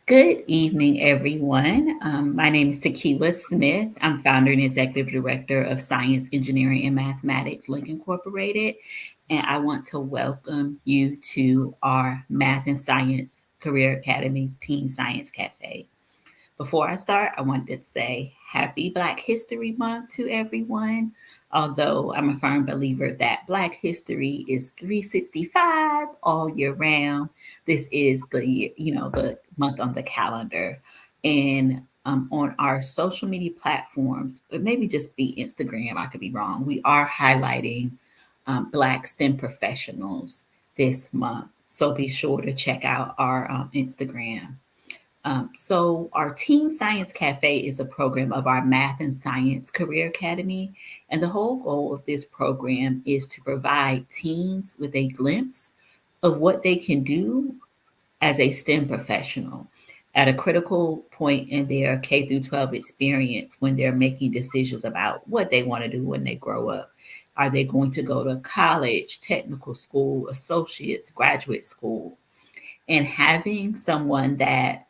Good evening, everyone. My name is Takiwa Smith. I'm founder and executive director of Science, Engineering, and Mathematics Link Incorporated, and I want to welcome you to our Math and Science Career Academy's Teen Science Cafe. Before I start, I wanted to say Happy Black History Month to everyone. Although I'm a firm believer that Black history is 365 all year round, this is the month on the calendar. And on our social media platforms, it maybe just be Instagram, I could be wrong. We are highlighting Black STEM professionals this month. So be sure to check out our Instagram. So, our Teen Science Cafe is a program of our Math and Science Career Academy. And the whole goal of this program is to provide teens with a glimpse of what they can do as a STEM professional at a critical point in their K through 12 experience when they're making decisions about what they want to do when they grow up. Are they going to go to college, technical school, associates, graduate school? And having someone that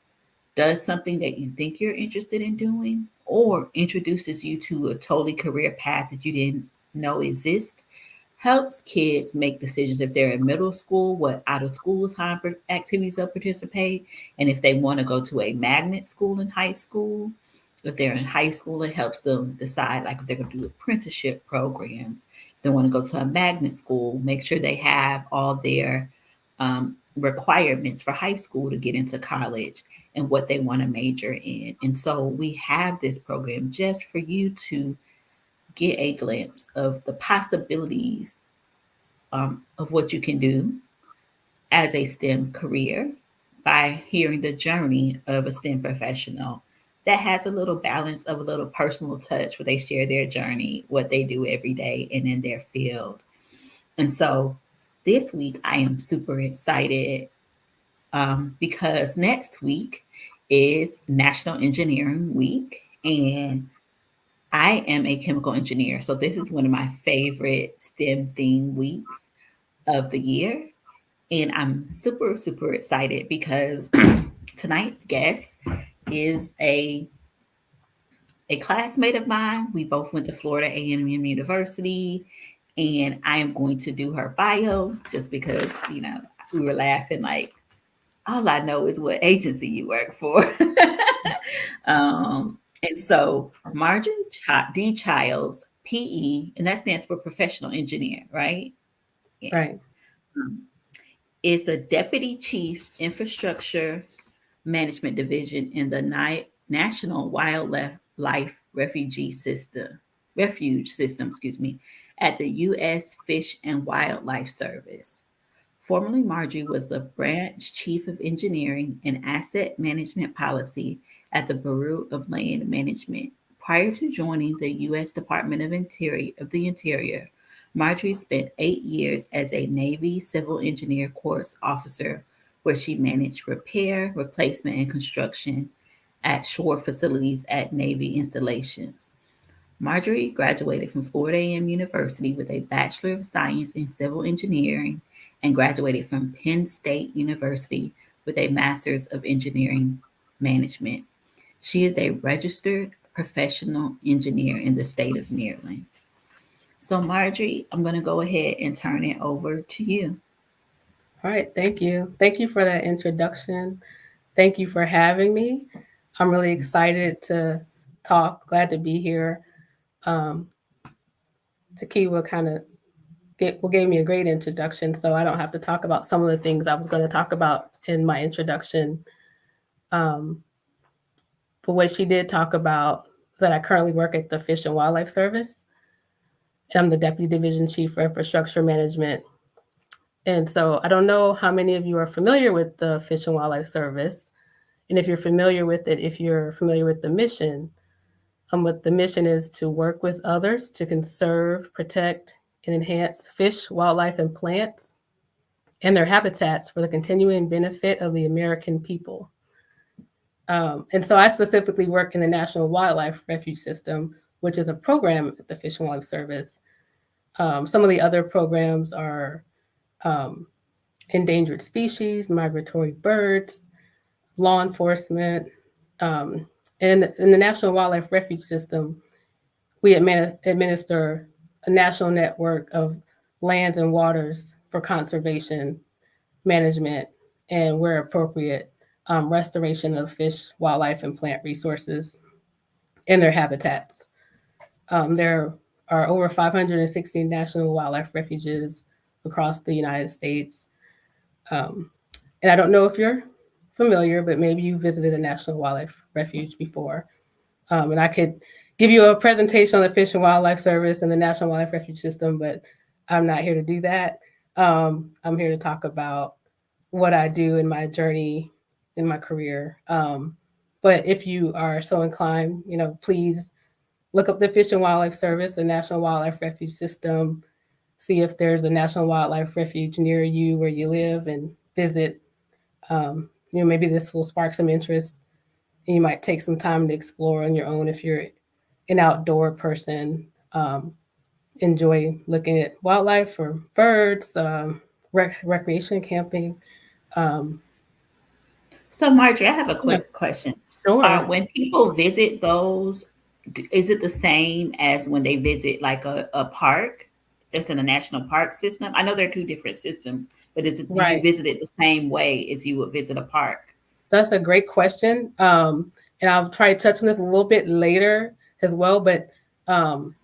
does something that you think you're interested in doing or introduces you to a totally career path that you didn't know exist helps kids make decisions if they're in middle school, what out of school time activities they'll participate, and if they want to go to a magnet school in high school. If they're in high school, it helps them decide like if they're going to do apprenticeship programs. If they want to go to a magnet school, make sure they have all their requirements for high school to get into college and what they want to major in. And so we have this program just for you to get a glimpse of the possibilities of what you can do as a STEM career by hearing the journey of a STEM professional that has a little balance of a little personal touch where they share their journey, what they do every day, and in their field. And so this week, I am super excited because next week is National Engineering Week, and I am a chemical engineer. So this is one of my favorite STEM theme weeks of the year. And I'm super, super excited because tonight's guest is a classmate of mine. We both went to Florida A&M University, and I am going to do her bio just because, we were laughing like, all I know is what agency you work for. And so Marjorie D. Chiles, PE, and that stands for professional engineer, right? Yeah. Right. Um, is the Deputy Chief Infrastructure Management Division in the National Wildlife Refuge System, at the U.S. Fish and Wildlife Service. Formerly, Marjorie was the branch chief of engineering and asset management policy at the Bureau of Land Management. Prior to joining the U.S. Department of the Interior, Marjorie spent 8 years as a Navy Civil Engineer Corps officer, where she managed repair, replacement, and construction at shore facilities at Navy installations. Marjorie graduated from Florida A&M University with a Bachelor of Science in Civil Engineering and graduated from Penn State University with a Master's of Engineering Management. She is a registered professional engineer in the state of Maryland. So, Marjorie, I'm going to go ahead and turn it over to you. All right. Thank you. Thank you for that introduction. Thank you for having me. I'm really excited to talk. Glad to be here. Um, Takiwa kind of gave me a great introduction, so I don't have to talk about some of the things I was going to talk about in my introduction. Um, but what she did talk about is that I currently work at the Fish and Wildlife Service, and I'm the Deputy Division Chief for Infrastructure Management. And so I don't know how many of you are familiar with the Fish and Wildlife Service. And if you're familiar with it, if you're familiar with the mission, what the mission is to work with others to conserve, protect, and enhance fish, wildlife, and plants and their habitats for the continuing benefit of the American people. And so I specifically work in the National Wildlife Refuge System, which is a program at the Fish and Wildlife Service. Some of the other programs are um, endangered species, migratory birds, law enforcement, um, and in the National Wildlife Refuge System, we administer a national network of lands and waters for conservation, management, and where appropriate, restoration of fish, wildlife, and plant resources in their habitats. There are over 560 national wildlife refuges across the United States. Um, and I don't know if you're familiar, but maybe you visited a national wildlife refuge before. And I could give you a presentation on the Fish and Wildlife Service and the National Wildlife Refuge System, but I'm not here to do that. I'm here to talk about what I do in my journey in my career. But if you are so inclined, please look up the Fish and Wildlife Service, the National Wildlife Refuge System, see if there's a National Wildlife Refuge near you where you live and visit. Maybe this will spark some interest and you might take some time to explore on your own if you're an outdoor person. Enjoy looking at wildlife or birds, recreation camping. Um, So, Marjorie, I have a yeah, quick question. sure. When people visit those, is it the same as when they visit like a park that's in a national park system? I know there are two different systems, but do you Right. visit it the same way as you would visit a park? That's a great question. And I'll try to touch on this a little bit later as well. But um,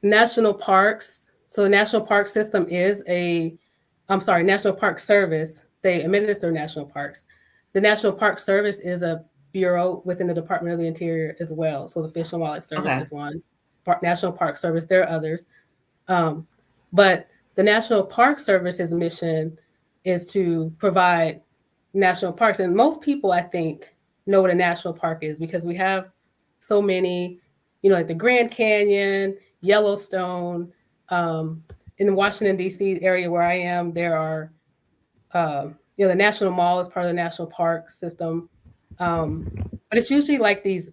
national parks, so the national park system is National Park Service. They administer national parks. The National Park Service is a bureau within the Department of the Interior as well. So the Fish and Wildlife Service Okay. is one, National Park Service. There are others. Um, but the National Park Service's mission is to provide national parks. And most people, I think, know what a national park is because we have so many, like the Grand Canyon, Yellowstone. Um, in the Washington, D.C. area where I am, there are, the National Mall is part of the national park system. Um, but it's usually like these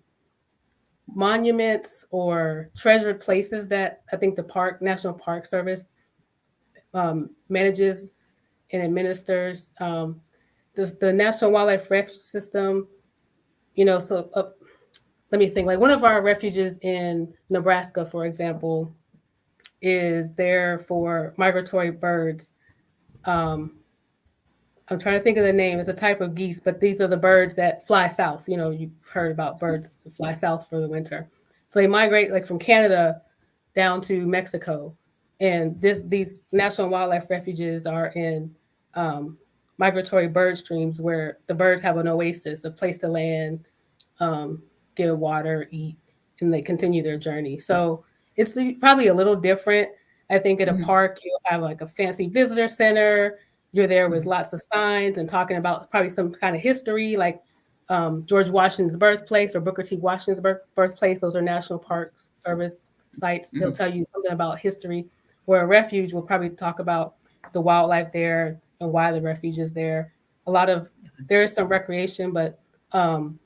monuments or treasured places that I think the National Park Service manages and administers. The National Wildlife Refuge System, so let me think. Like one of our refuges in Nebraska, for example, is there for migratory birds. Um, I'm trying to think of the name. It's a type of geese, but these are the birds that fly south. You've heard about birds that fly south for the winter. So they migrate like from Canada down to Mexico. And these national wildlife refuges are in um, migratory bird streams where the birds have an oasis, a place to land, um, get water, eat, and they continue their journey. So it's probably a little different. I think at a Hmm. park, you'll have like a fancy visitor center. You're there with lots of signs and talking about probably some kind of history, like George Washington's birthplace or Booker T. Washington's birthplace. Those are National Park Service sites. They'll Hmm. tell you something about history. Where a refuge will probably talk about the wildlife there and why the refuge is there. A lot of there is some recreation, but um,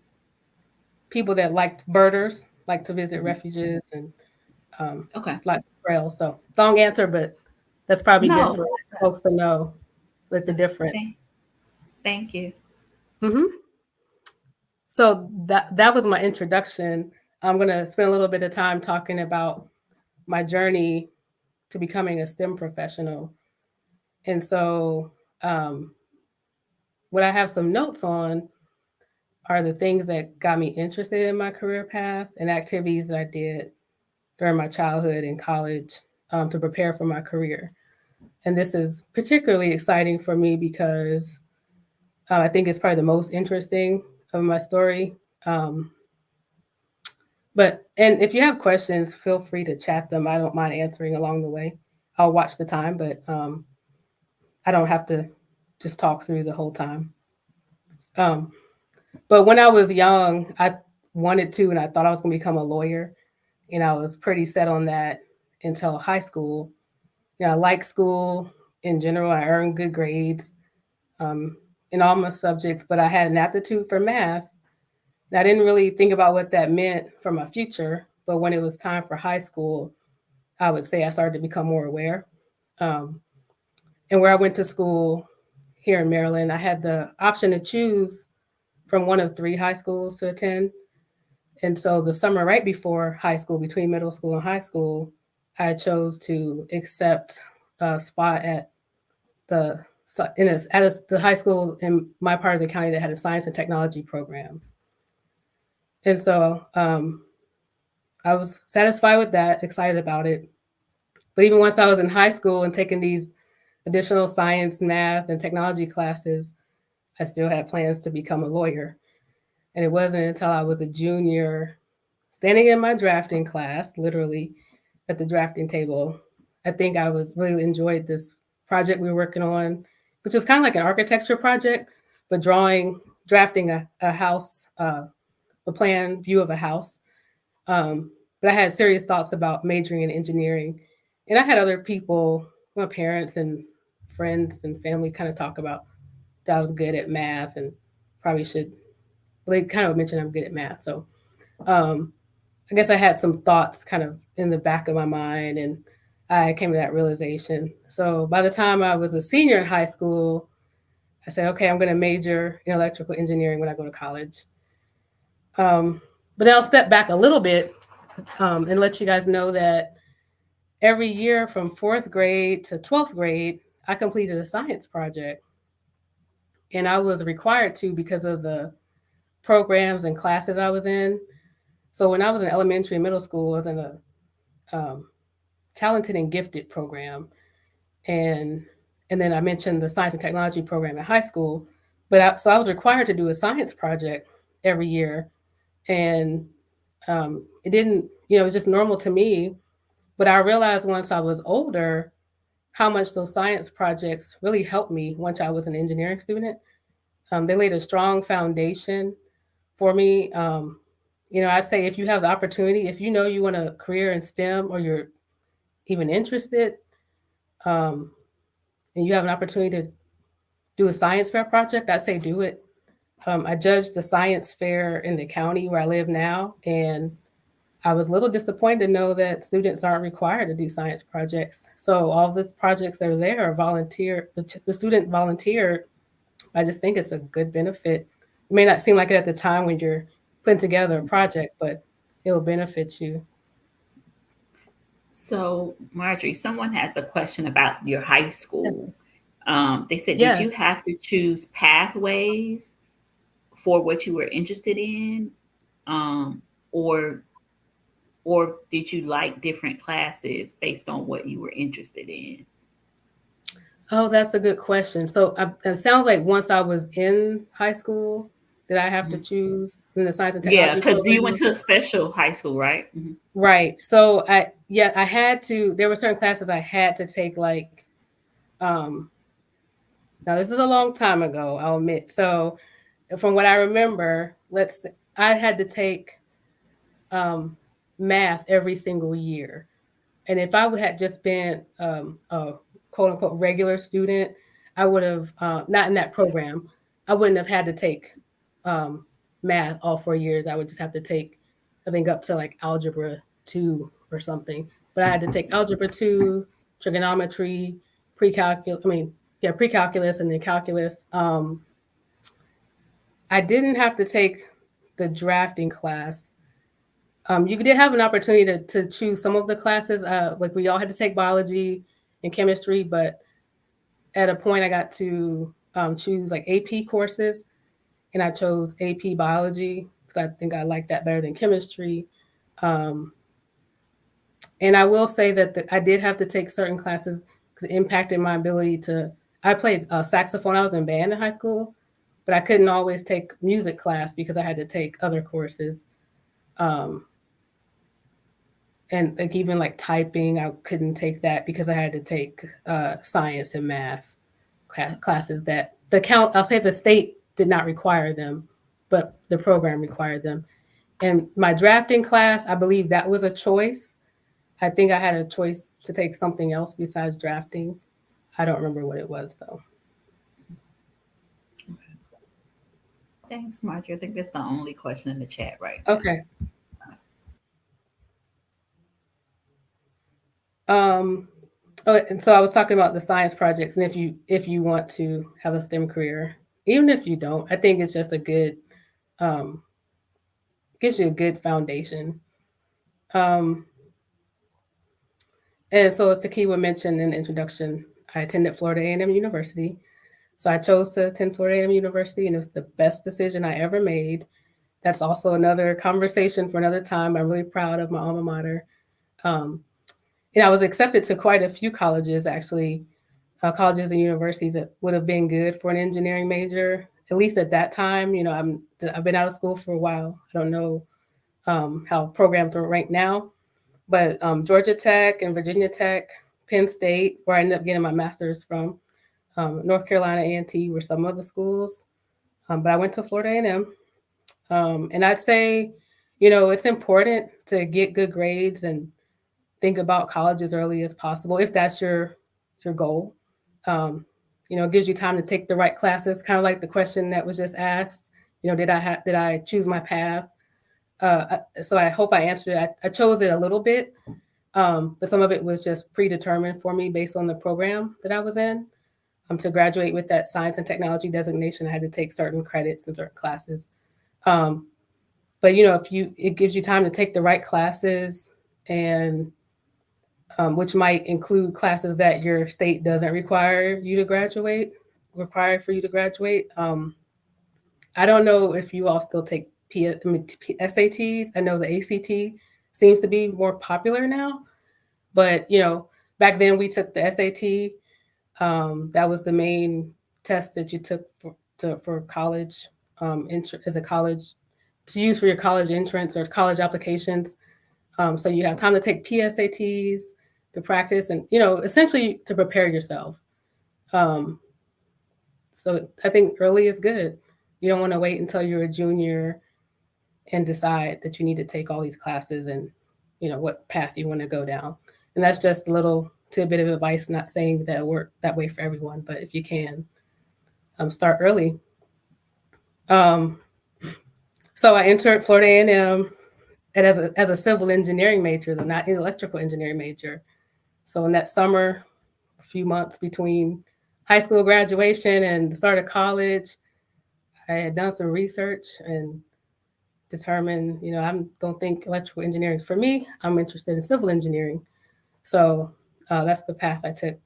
people that liked birders like to visit Hmm. refuges and Okay. lots of trails. So long answer, but that's probably good No, for folks to know like the thank, difference. thank you. Hmm. So that was my introduction. I'm gonna spend a little bit of time talking about my journey to becoming a STEM professional. And so, um, what I have some notes on are the things that got me interested in my career path and activities that I did during my childhood and college to prepare for my career. And this is particularly exciting for me because I think it's probably the most interesting of my story. Um, and if you have questions, feel free to chat them. I don't mind answering along the way. I'll watch the time, but I don't have to just talk through the whole time. Um, but when I was young, I wanted to, and I thought I was going to become a lawyer. And I was pretty set on that until high school. I like school in general. I earned good grades um, in all my subjects, but I had an aptitude for math. And I didn't really think about what that meant for my future. But when it was time for high school, I would say I started to become more aware. Um, and where I went to school here in Maryland, I had the option to choose. from one of three high schools to attend. And so the summer right before high school, between middle school and high school, I chose to accept a spot at the the high school in my part of the county that had a science and technology program. And so I was satisfied with that, excited about it. But even once I was in high school and taking these additional science, math, and technology classes, I still had plans to become a lawyer. And it wasn't until I was a junior, standing in my drafting class, literally at the drafting table, I think I was really enjoyed this project we were working on, which was kind of like an architecture project, but drafting a house, a plan view of a house. But I had serious thoughts about majoring in engineering. And I had other people, my parents and friends and family, kind of talk about that I was good at math and probably should. Well, they kind of mentioned I'm good at math. So um, I guess I had some thoughts kind of in the back of my mind, and I came to that realization. So by the time I was a senior in high school, I said, okay, I'm going to major in electrical engineering when I go to college. Um, but then I'll step back a little bit and let you guys know that every year from fourth grade to 12th grade, I completed a science project. And I was required to because of the programs and classes I was in. So when I was in elementary and middle school, I was in a um, talented and gifted program, and and then I mentioned the science and technology program at high school. So I was required to do a science project every year, and it didn't, it was just normal to me. But I realized once I was older how much those science projects really helped me once I was an engineering student. They laid a strong foundation for me. I say if you have the opportunity, if you know you want a career in STEM or you're even interested, um, and you have an opportunity to do a science fair project, I say do it. I judged the science fair in the county where I live now, and I was a little disappointed to know that students aren't required to do science projects. So all the projects that are there are volunteer. The student volunteered. I just think it's a good benefit. It may not seem like it at the time when you're putting together a project, but it will benefit you. So, Marjorie, someone has a question about your high Yes. school. They said, did you Yes. have to choose pathways for what you were interested in, um, or or did you like different classes based on what you were interested in? Oh, that's a good question. So it sounds like once I was in high school, did I have to Mhm. choose in the science and Yeah, technology because you went program? to a special high school, right? Hmm. Right. So I had to. There were certain classes I had to take. Like, um, now this is a long time ago, I'll admit. So from what I remember, I had to take um, math every single year. And if I had just been a quote unquote regular student, I would have not in that program. I wouldn't have had to take um, math all 4 years. I would just have to take, I think, up to like algebra two or something. But I had to take algebra two, trigonometry, pre-calculus. I mean, yeah, pre-calculus and then calculus. I didn't have to take the drafting class. You did have an opportunity to choose some of the classes. Like we all had to take biology and chemistry, but at a point I got to choose like AP courses, and I chose AP biology because I think I like that better than chemistry. Um, and I will say that I did have to take certain classes because it impacted my ability to. I played saxophone. I was in band in high school, but I couldn't always take music class because I had to take other courses. Um, and like even like typing, I couldn't take that because I had to take science and math classes that I'll say the state did not require them, but the program required them. And my drafting class, I believe that was a choice. I think I had a choice to take something else besides drafting. I don't remember what it was though. Thanks, Marjorie. I think that's the only question in the chat right now. Okay. Um, and so I was talking about the science projects, and if you want to have a STEM career, even if you don't, I think it's just a good um, gives you a good foundation. Um, and so, as Takiwa mentioned in the introduction, I attended Florida A&M University. So I chose to attend Florida A&M University, and it was the best decision I ever made. That's also another conversation for another time. I'm really proud of my alma mater. Um, and I was accepted to quite a few colleges, actually, colleges and universities that would have been good for an engineering major, at least at that time. I've been out of school for a while. I don't know how programs are ranked now, but Georgia Tech and Virginia Tech, Penn State, where I ended up getting my master's from, North Carolina A&T were some of the schools, but I went to Florida A&M. And I'd say, it's important to get good grades and think about college as early as possible if that's your goal. Um, it gives you time to take the right classes, kind of like the question that was just asked. Did I choose my path? So I hope I answered it. I chose it a little bit, but some of it was just predetermined for me based on the program that I was in. To graduate with that science and technology designation, I had to take certain credits and certain classes. Um, but if it gives you time to take the right classes, and which might include classes that your state doesn't require for you to graduate. I don't know if you all still take SATs. I know the ACT seems to be more popular now, but back then we took the SAT. That was the main test that you took for college, as a college, to use for your college entrance or college applications. So you have time to take PSATs to practice and essentially to prepare yourself. Um, so I think early is good. You don't want to wait until you're a junior and decide that you need to take all these classes and what path you want to go down. And that's just a little tidbit of advice. Not saying that it work that way for everyone, but if you can, start early. Um, so I entered Florida A&M and as a civil engineering major, though not an electrical engineering major. So in that summer, a few months between high school graduation and the start of college, I had done some research and determined, I don't think electrical engineering is for me. I'm interested in civil engineering. So that's the path I took.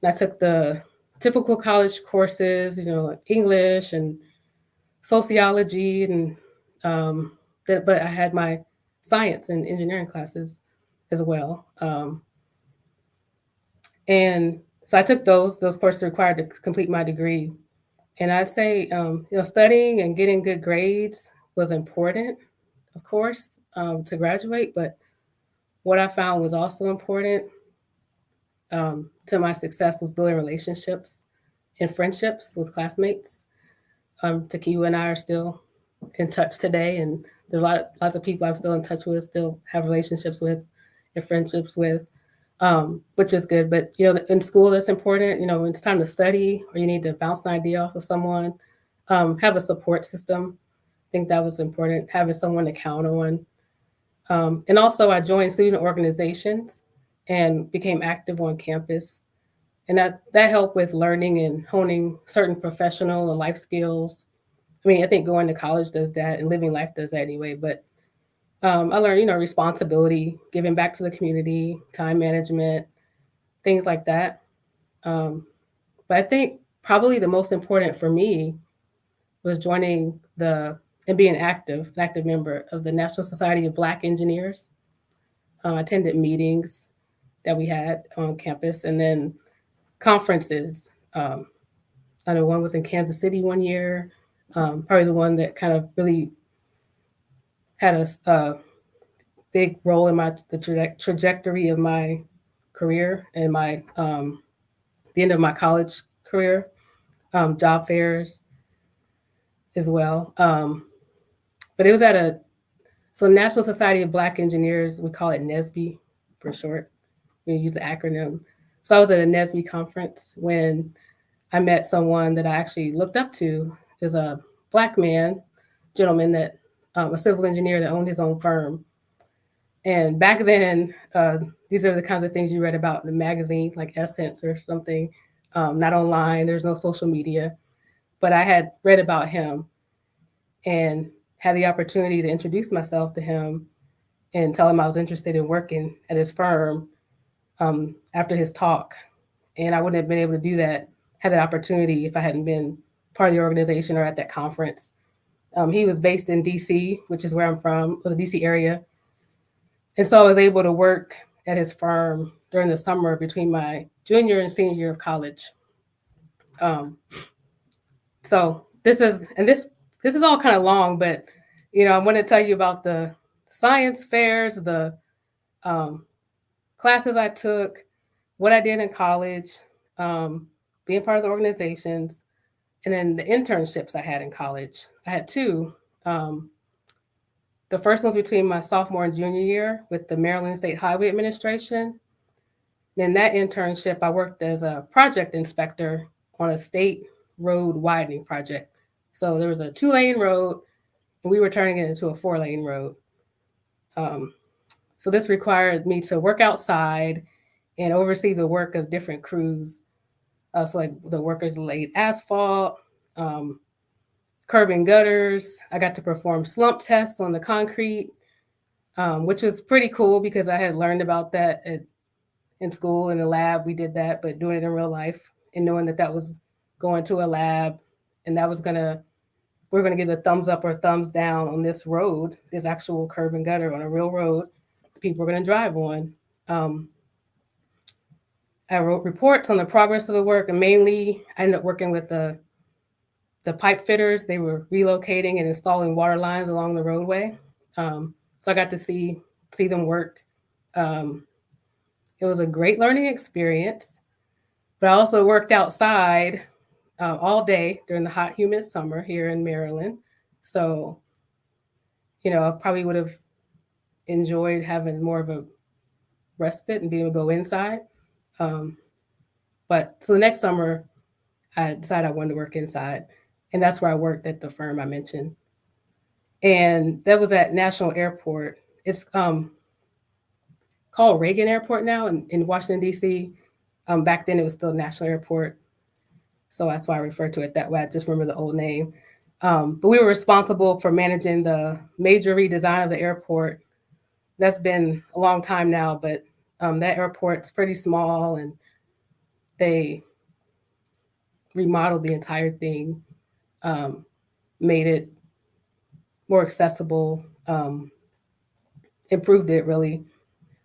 And I took the typical college courses, like English and sociology, and but I had my science and engineering classes as well. And so I took those courses required to complete my degree. And I'd say, studying and getting good grades was important, of course, to graduate. But what I found was also important, to my success, was building relationships and friendships with classmates. Takiwa and I are still in touch today, and there's lots of people I'm still in touch with, still have relationships with, and friendships with, which is good. But in school, that's important. When it's time to study, or you need to bounce an idea off of someone, have a support system. I think that was important, having someone to count on. And also, I joined student organizations and became active on campus, and that helped with learning and honing certain professional and life skills. I mean, I think going to college does that, and living life does that anyway. But I learned, responsibility, giving back to the community, time management, things like that. Um, but I think probably the most important for me was joining the and being an active member of the National Society of Black Engineers. I attended meetings that we had on campus, and then conferences. I know one was in Kansas City one year. Probably the one that kind of really had a big role in the trajectory of my career and my the end of my college career. Job fairs as well. But it was at a National Society of Black Engineers. We call it NSBE for short. We use the acronym. So I was at a NSBE conference when I met someone that I actually looked up to. Is a black gentleman that a civil engineer that owned his own firm. And back then, these are the kinds of things you read about in the magazine, like Essence or something. Not online. There's no social media, but I had read about him, and had the opportunity to introduce myself to him and tell him I was interested in working at his firm after his talk. And I wouldn't have been able to do that, had the opportunity, if I hadn't been part of the organization or at that conference. He was based in DC, which is where I'm from, or the DC area. And so I was able to work at his firm during the summer between my junior and senior year of college. Um, so this is all kind of long, but I want to tell you about the science fairs, the um, classes I took, what I did in college, um, being part of the organizations, and then the internships I had in college. I had two. Um, the first one was between my sophomore and junior year with the Maryland State Highway Administration. In that internship, I worked as a project inspector on a state road widening project. So there was a 2-lane road, and we were turning it into a 4-lane road. Um, so this required me to work outside and oversee the work of different crews. So like the workers laid asphalt, um, curb and gutters. I got to perform slump tests on the concrete, which was pretty cool because I had learned about that in school in the lab. We did that, but doing it in real life and knowing that that was going to a lab and that was we're gonna give a thumbs up or thumbs down on this road, this actual curb and gutter on a real road people are gonna drive on. Um, I wrote reports on the progress of the work, and mainly I ended up working with the pipe fitters. They were relocating and installing water lines along the roadway. So I got to see them work. Um, it was a great learning experience, but I also worked outside all day during the hot, humid summer here in Maryland. So, I probably would have enjoyed having more of a respite and being able to go inside. Um, but so the next summer, I decided I wanted to work inside, and that's where I worked at the firm I mentioned. And that was at National Airport. It's called Reagan Airport now in Washington D.C. Back then, it was still National Airport, so that's why I refer to it that way. I just remember the old name. But we were responsible for managing the major redesign of the airport. That's been a long time now, but that airport's pretty small, and they remodeled the entire thing, um, made it more accessible, improved it really.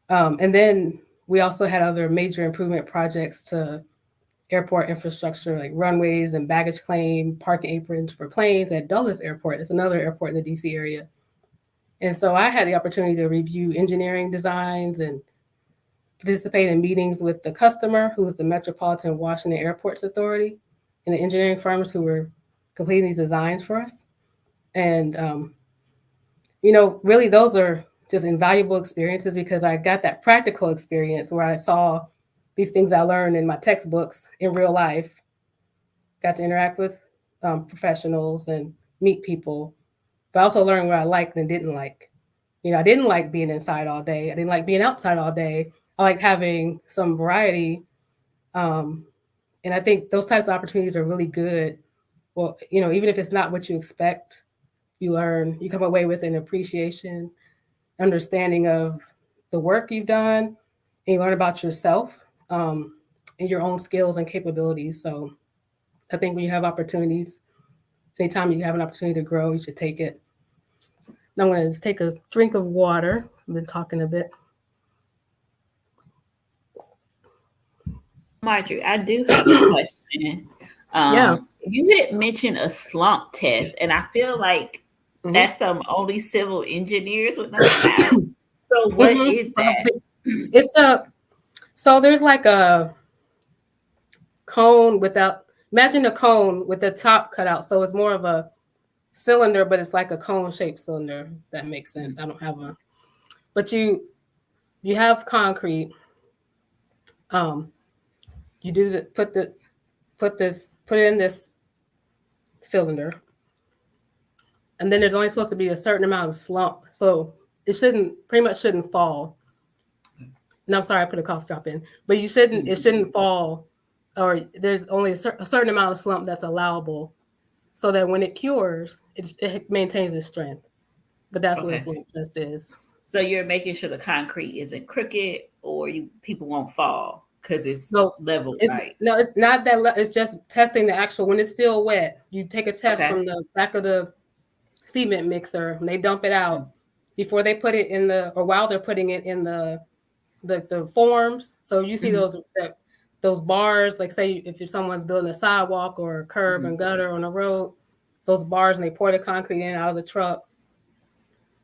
And then we also had other major improvement projects to airport infrastructure like runways and baggage claim, parking aprons for planes at Dulles Airport. It's another airport in the DC area. And so I had the opportunity to review engineering designs and participate in meetings with the customer, who was the Metropolitan Washington Airports Authority, and the engineering firms who were completing these designs for us. And, really those are just invaluable experiences because I got that practical experience where I saw these things I learned in my textbooks in real life, got to interact with professionals and meet people, but I also learned what I liked and didn't like. I didn't like being inside all day. I didn't like being outside all day. I like having some variety. Um, and I think those types of opportunities are really good. Well, even if it's not what you expect, you learn, you come away with an appreciation, understanding of the work you've done, and you learn about yourself and your own skills and capabilities. So I think when you have opportunities, anytime you have an opportunity to grow, you should take it. Now I'm going to just take a drink of water. I've been talking a bit. Marjorie, I do have a question. Yeah. You had mentioned a slump test, and I feel like Mm-hmm. that's some only civil engineers would know about. So, what Mm-hmm. is that? It's a so there's like a cone without. Imagine a cone with the top cut out. So it's more of a cylinder, but it's like a cone shaped cylinder. If that makes sense. I don't have one, but you have concrete. Um, you do the put it in this cylinder, and then there's only supposed to be a certain amount of slump, so it shouldn't fall. And I'm sorry, I put a cough drop in, but it shouldn't fall, or there's only a certain amount of slump that's allowable. so that when it cures, it maintains its strength. But that's what a Okay. slump test is. So you're making sure the concrete isn't crooked or you people won't fall because it's So level it's right. no, it's not that. It's just testing the actual when it's still wet. You take a test Okay. from the back of the cement mixer and they dump it out before they put it in the or while they're putting it in the forms. So you see Mm-hmm. those bars, like say if you're someone's building a sidewalk or a curb Mm-hmm. and gutter on a road, those bars and they pour the concrete in out of the truck,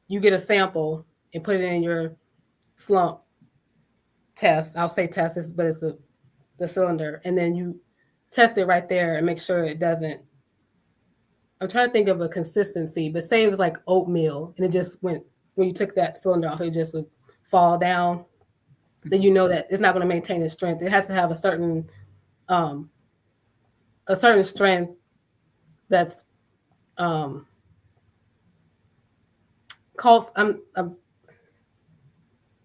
you get a sample and put it in your slump test. I'll say test, but it's the cylinder, and then you test it right there and make sure it doesn't. I'm trying to think of a consistency, but say it was like oatmeal and it just went when you took that cylinder off, it just would fall down. Then you know that it's not going to maintain its strength. It has to have um, a certain strength that's um, called.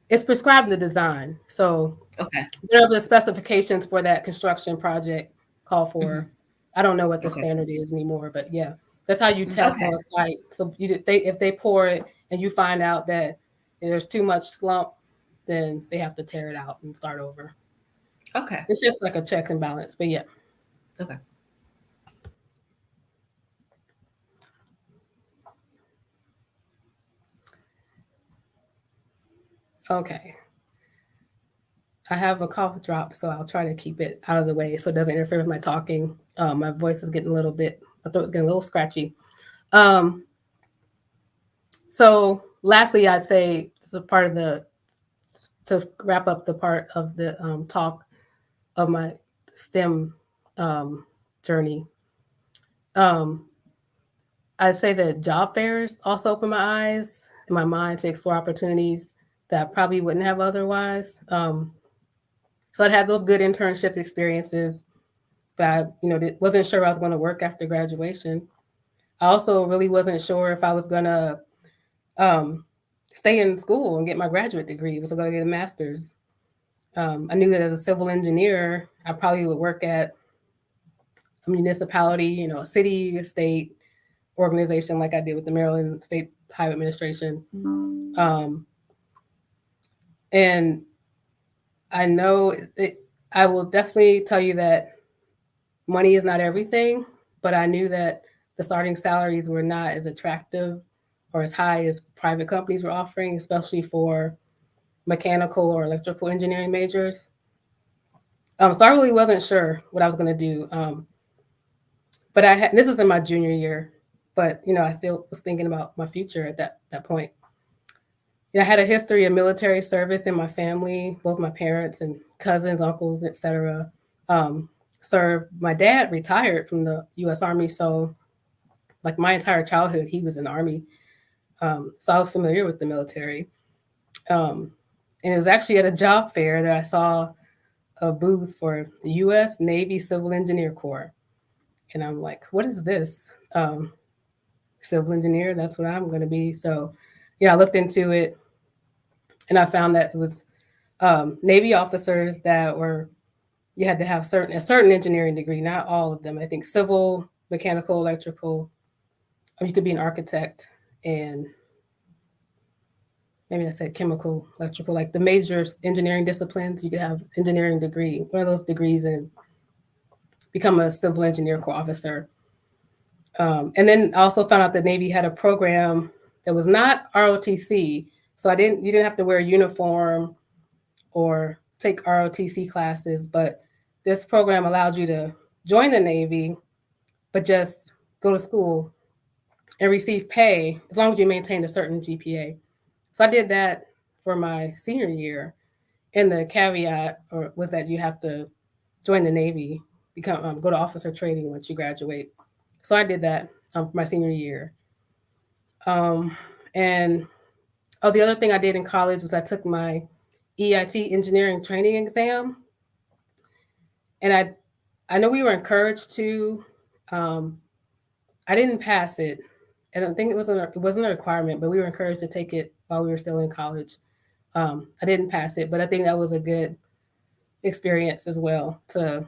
It's prescribed in the design, so Okay. whatever the specifications for that construction project call Mm-hmm. for. I don't know what the Okay. standard is anymore, but yeah, that's how you test Okay. on site. So they if they pour it and you find out that there's too much slump, then they have to tear it out and start over. Okay. It's just like a checks and balance. But yeah, Okay. okay. I have a cough drop, so I'll try to keep it out of the way so it doesn't interfere with my talking. My voice is getting a little bit, my throat's getting a little scratchy. Um, so lastly, I'd say this is part of the to wrap up the part of the talk of my STEM um, journey. Um, I'd say that job fairs also open my eyes and my mind to explore opportunities that I probably wouldn't have otherwise. So I'd have those good internship experiences, but I, wasn't sure I was going to work after graduation. I also really wasn't sure if I was going to um, stay in school and get my graduate degree. Was I going to get a master's? I knew that as a civil engineer, I probably would work at a municipality, a city, a state organization like I did with the Maryland State Highway Administration. Um, and I know I will definitely tell you that money is not everything, but I knew that the starting salaries were not as attractive or as high as private companies were offering, especially for mechanical or electrical engineering majors. So I really wasn't sure what I was going to do. But this was in my junior year, but I still was thinking about my future at that point. I had a history of military service in my family. Both my parents and cousins, uncles, etc. Um, served. My dad retired from the U.S. Army, so like my entire childhood, he was in the Army. So I was familiar with the military. Um, and it was actually at a job fair that I saw a booth for the U.S. Navy Civil Engineer Corps, and I'm like, "What is this?" Civil engineer. That's what I'm going to be. So, I looked into it, and I found that it was Navy officers that were you had to have a certain engineering degree, not all of them. I think civil, mechanical, electrical. Or you could be an architect, and maybe I said chemical, electrical, like the major engineering disciplines. You could have engineering degree, one of those degrees, and become a civil engineer corps officer. And then I also found out that Navy had a program that was not ROTC, so you didn't have to wear a uniform or take ROTC classes, but this program allowed you to join the Navy, but just go to school and receive pay as long as you maintained a certain GPA. So I did that for my senior year, and the caveat was that you have to join the Navy, become go to officer training once you graduate. So I did that for my senior year. Um, and the other thing I did in college was I took my EIT engineering training exam, and I know we were encouraged to. Um, I didn't pass it. I don't think it wasn't a requirement, but we were encouraged to take it while we were still in college. I didn't pass it, but I think that was a good experience as well. To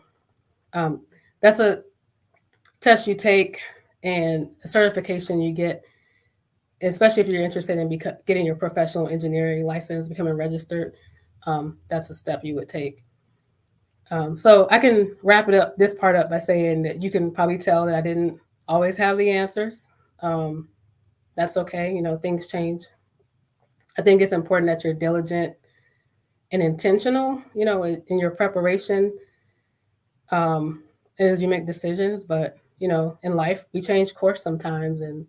um, that's a test you take and certification you get, especially if you're interested in getting your professional engineering license, becoming registered. That's a step you would take. So I can wrap it up this part up by saying that you can probably tell that I didn't always have the answers. Um, that's okay. You know, things change. I think it's important that you're diligent and intentional, you know, in your preparation, um, as you make decisions. But, you know, in life, we change course sometimes and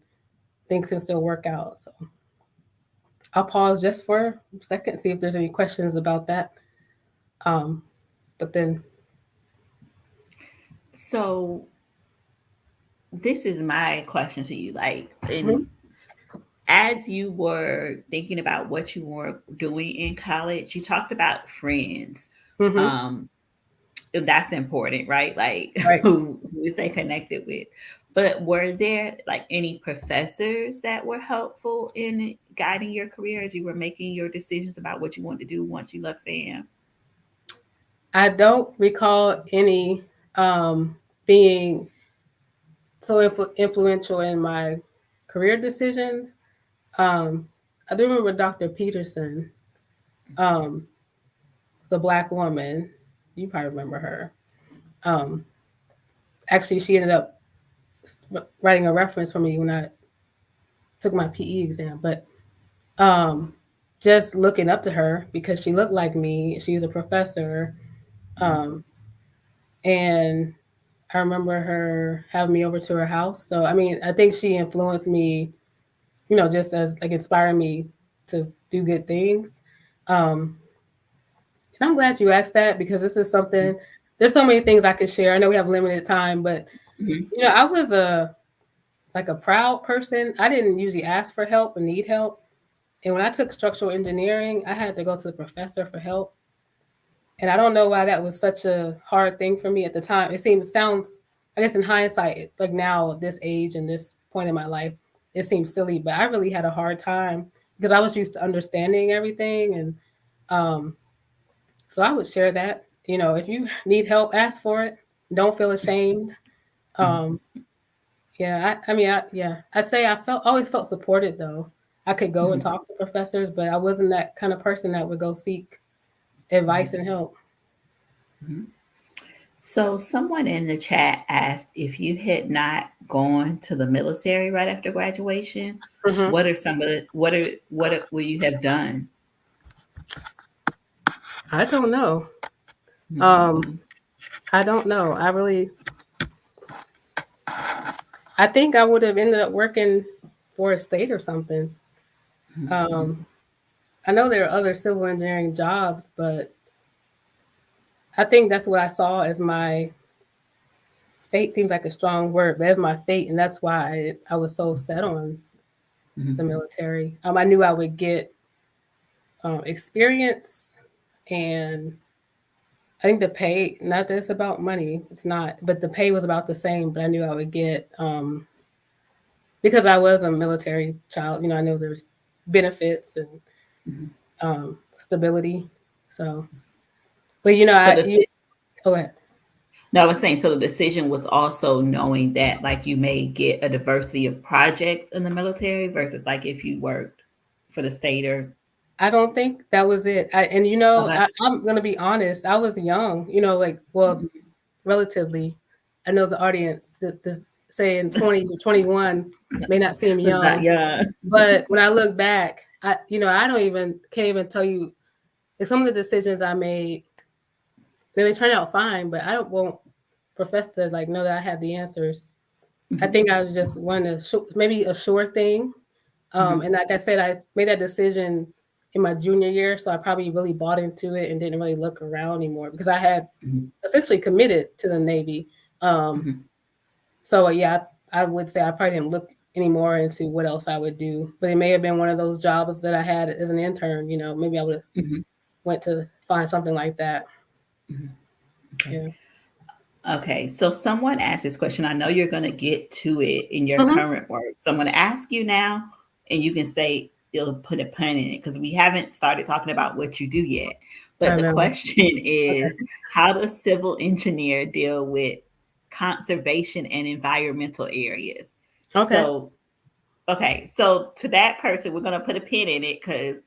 things can still work out. So I'll pause just for a second, see if there's any questions about that. Um, but then, So this is my question to you. Like, mhm, as you were thinking about what you were doing in college, you talked about friends. mhm, Um, that's important, right? Like right. who you stay connected with. But were there like any professors that were helpful in guiding your career as you were making your decisions about what you wanted to do once you left FAM? I don't recall any um, being so influential in my career decisions. Um, I do remember Dr. Peterson. Um, was a black woman. You probably remember her. Um, actually, she ended up writing a reference for me when I took my PE exam. But um, just looking up to her because she looked like me. She was a professor. Um, and I remember her having me over to her house. So, I mean, I think she influenced me, you know, just as like inspiring me to do good things. Um, and I'm glad you asked that because this is something, there's so many things I could share. I know we have limited time, but, Mm-hmm. you know, I was like a proud person. I didn't usually ask for help and need help. And when I took structural engineering, I had to go to the professor for help. And I don't know why that was such a hard thing for me at the time. Sounds, I guess in hindsight, like now at this age and this point in my life, it seems silly, but I really had a hard time because I was used to understanding everything. And um, so I would share that, you know, if you need help, ask for it. Don't feel ashamed. Um, yeah, yeah, I'd say always felt supported though. I could go and Mm-hmm. talk to professors, but I wasn't that kind of person that would go seek advice and help. Mm-hmm. So someone in the chat asked if you had not gone to the military right after graduation, Hmm. what are some of the what would you have done? I don't know. Um, Mm-hmm. I don't know. I think I would have ended up working for a state or something. Um, I know there are other civil engineering jobs, but I think that's what I saw as my fate. Seems like a strong word, but as my fate, and that's why I was so set on Mm-hmm. the military. I knew I would get experience, and I think the pay. Not that it's about money; it's not. But the pay was about the same. But I knew I would get because I was a military child. You know, I know there's benefits and Mm-hmm. stability. So, but you know, So the go ahead. no, I was saying so the decision was also knowing that like you may get a diversity of projects in the military versus like if you worked for the state or I don't think that was it. And you know, okay. I'm gonna be honest. I was young. You know, like well, Mm-hmm. relatively. I know the audience that this saying 20 to 21 may not seem Was not young, young. but when I look back, I don't even can't even tell you like some of the decisions I made. They turned out fine, but I don't won't profess to like know that I have the answers. I Mm-hmm. think I was just one of maybe a sure thing. Mm-hmm. And like I said, I made that decision in my junior year, so I probably really bought into it and didn't really look around anymore because I had Mm-hmm. essentially committed to the Navy. Um, Mm-hmm. so yeah, I would say I probably didn't look anymore into what else I would do, but it may have been one of those jobs that I had as an intern. You know, maybe I would have Mm-hmm. went to find something like that. Mm-hmm. Okay. Yeah. Okay, so someone asked this question. I know you're going to get to it in your Hmm. current work. So I'm going to ask you now, and you can say you'll put a pun in it because we haven't started talking about what you do yet. But I the know. question Okay. is, how does civil engineer deal with conservation and environmental areas? Okay. So, okay, so to that person, we're going to put a pin in it because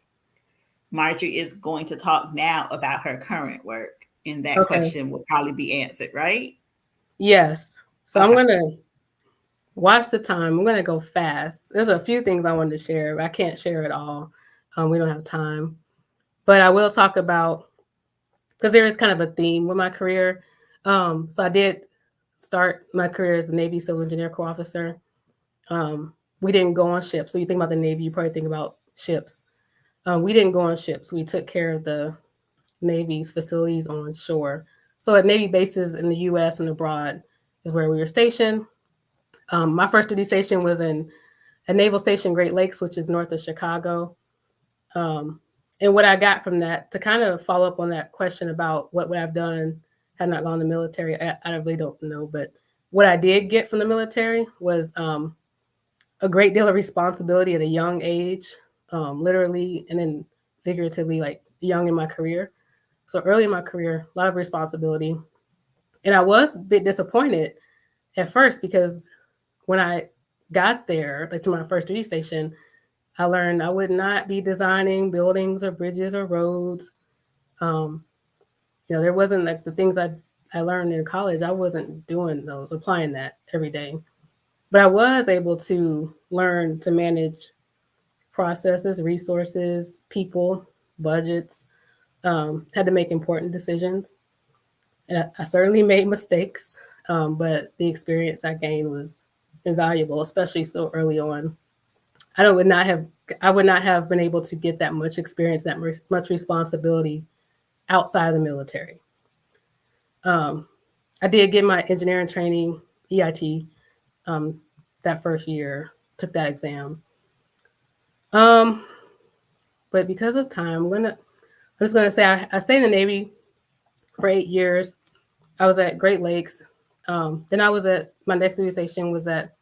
Marjorie is going to talk now about her current work, and that Okay. question will probably be answered, right? Yes. So I'm Okay. gonna watch the time. I'm gonna go fast. There's a few things I wanted to share, but I can't share it all. We don't have time. But I will talk about, because there is kind of a theme with my career. So I did start my career as a Navy Civil Engineer Corps officer. We didn't go on ships. So you think about the Navy, you probably think about ships. We didn't go on ships. We took care of the Navy's facilities on shore. So at Navy bases in the U.S. and abroad is where we were stationed. My first duty station was in a naval station, Great Lakes, which is north of Chicago. Um, and what I got from that, to kind of follow up on that question about what would I've done had not gone to the military, I really don't know. But what I did get from the military was a great deal of responsibility at a young age, literally and then figuratively, like young in my career. So early in my career, a lot of responsibility. And I was a bit disappointed at first because when I got there, like to my first duty station, I learned I would not be designing buildings or bridges or roads. Um, there wasn't like the things I learned in college. I wasn't doing those, applying that every day. But I was able to learn to manage processes, resources, people, budgets. Had to make important decisions, and I certainly made mistakes. But the experience I gained was invaluable, especially so early on. I would not have I would not have been able to get that much experience, that much responsibility outside of the military. Um, I did get my engineering training, EIT, um, that first year. Took that exam. Um, but because of time, I'm just gonna say I stayed in the Navy for 8 years. I was at Great Lakes. Then I was at my next duty station was at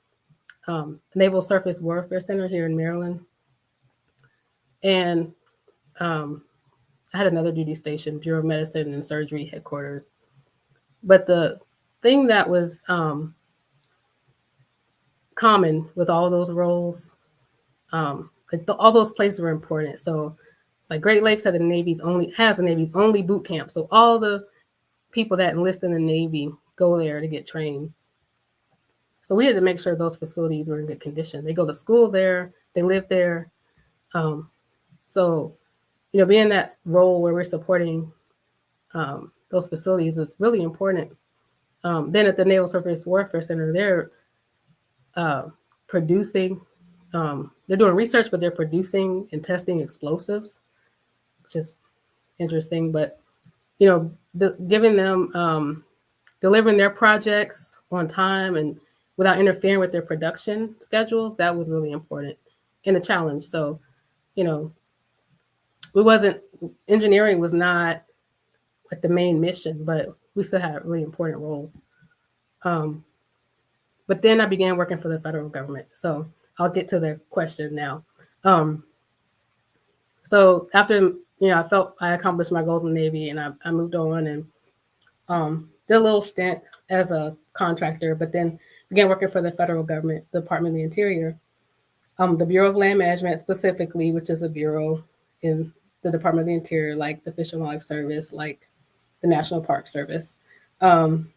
Naval Surface Warfare Center here in Maryland, and um, I had another duty station, Bureau of Medicine and Surgery headquarters. But the thing that was common with all those roles, all those places were important. So, like Great Lakes has the Navy's only boot camp. So all the people that enlist in the Navy go there to get trained. So we had to make sure those facilities were in good condition. They go to school there, they live there. Um, so, being in that role where we're supporting those facilities was really important. Then at the Naval Surface Warfare Center, they're uh, producing, they're doing research, but they're producing and testing explosives, which is interesting. But, giving them, delivering their projects on time and without interfering with their production schedules, that was really important and a challenge. So, you know, we wasn't, engineering was not like the main mission, but we still had really important roles. Um, but then I began working for the federal government. So I'll get to the question now. Um, so after, I felt I accomplished my goals in the Navy and I moved on and did a little stint as a contractor, but then began working for the federal government, the Department of the Interior, the Bureau of Land Management specifically, which is a bureau in the Department of the Interior, like the Fish and Wildlife Service, like the National Park Service. Um,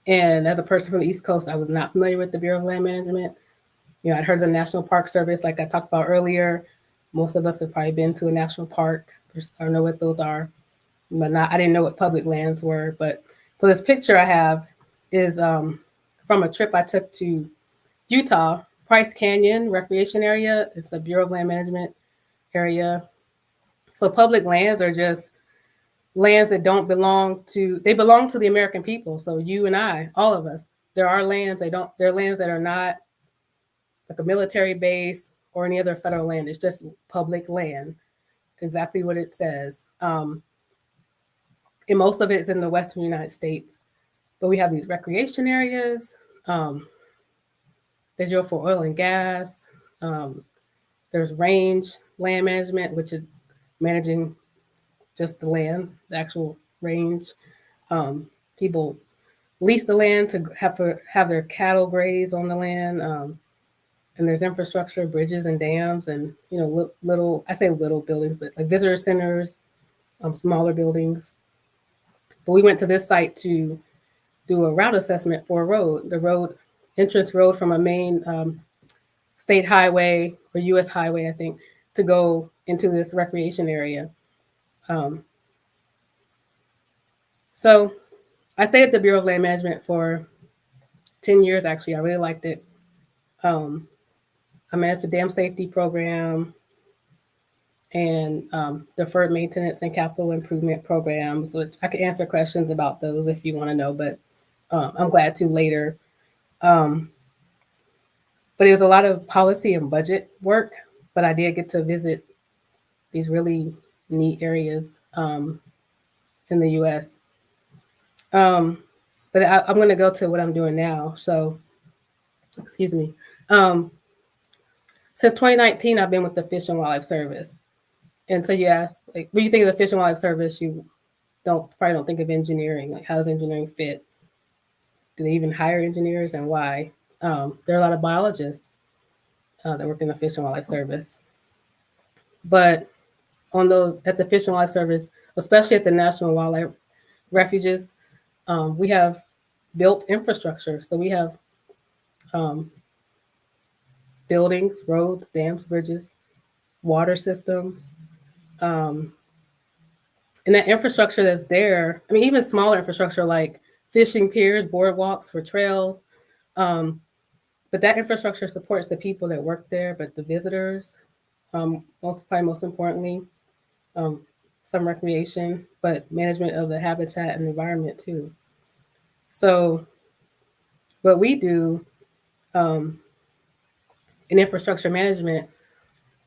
and as a person from the East Coast, I was not familiar with the Bureau of Land Management. I'd heard of the National Park Service, like I talked about earlier. Most of us have probably been to a national park or know what those are, but I didn't know what public lands were. But so this picture I have is from a trip I took to Utah, Price Canyon Recreation Area. It's a Bureau of Land Management area. So public lands are just lands that don't they belong to the American people. So you and I, all of us, there are lands they're lands that are not like a military base or any other federal land. It's just public land, exactly what it says. And most of it's in the Western United States. But we have these recreation areas. Um, they drill for oil and gas. Um, there's range land management, which is managing just the land, the actual range. Um, People lease the land to have their cattle graze on the land. And there's infrastructure, bridges and dams, and little, I say little buildings, but like visitor centers, smaller buildings. But we went to this site to do a route assessment for a road, the road entrance road from a main state highway or U.S. highway, I think, to go into this recreation area. Um, so I stayed at the Bureau of Land Management for 10 years. Actually, I really liked it. Um, I managed the dam safety program and deferred maintenance and capital improvement programs, which I could answer questions about those if you want to know, but I'm glad to later. Um, but it was a lot of policy and budget work, but I did get to visit these really neat areas in the US. Um, but I'm going to go to what I'm doing now. So, excuse me. Um, since 2019, I've been with the Fish and Wildlife Service. And so you asked, like, when you think of the Fish and Wildlife Service, you probably don't think of engineering. Like, how does engineering fit? Do they even hire engineers, and why? There are a lot of biologists that work in the Fish and Wildlife Service, but on those at the Fish and Wildlife Service, especially at the National Wildlife Refuges, we have built infrastructure. So we have um, buildings, roads, dams, bridges, water systems, um, and that infrastructure that's there. I mean, even smaller infrastructure like fishing piers, boardwalks for trails. Um, but that infrastructure supports the people that work there, but the visitors, most importantly, um, some recreation, but management of the habitat and environment too. So what we do um, in infrastructure management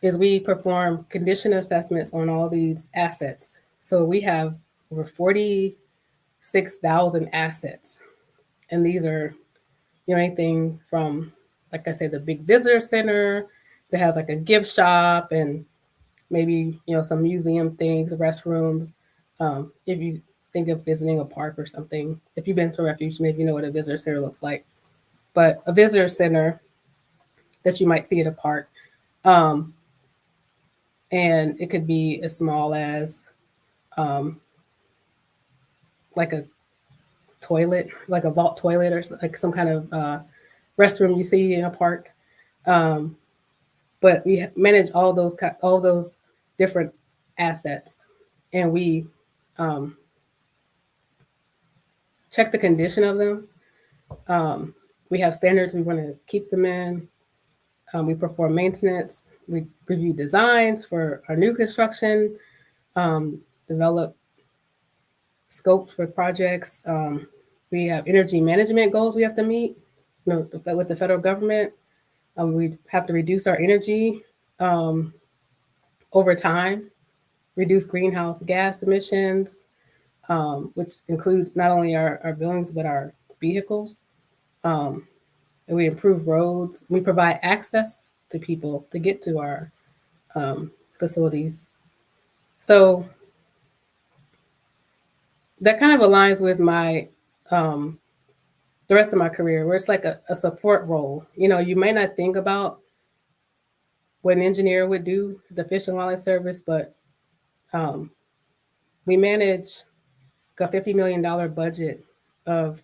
is we perform condition assessments on all these assets. So we have over 46,000 assets, and these are anything from, like I said, the big visitor center that has like a gift shop and maybe some museum things, restrooms. If you think of visiting a park or something, if you've been to a refuge, maybe you know what a visitor center looks like. But a visitor center that you might see at a park, um, and it could be as small as um, like a toilet, like a vault toilet, or like some kind of restroom you see in a park. Um, but we manage all those different assets, and we um, check the condition of them. Um, we have standards we want to keep them in. We perform maintenance. We review designs for our new construction, um, develop scopes for projects. We have energy management goals we have to meet with the federal government. We have to reduce our energy um, over time, reduce greenhouse gas emissions, which includes not only our buildings, but our vehicles. Um, and we improve roads. We provide access to people to get to our facilities. So that kind of aligns with my um, the rest of my career, where it's like a support role. You may not think about what an engineer would do at the Fish and Wildlife Service, but um, we manage a $50 million budget of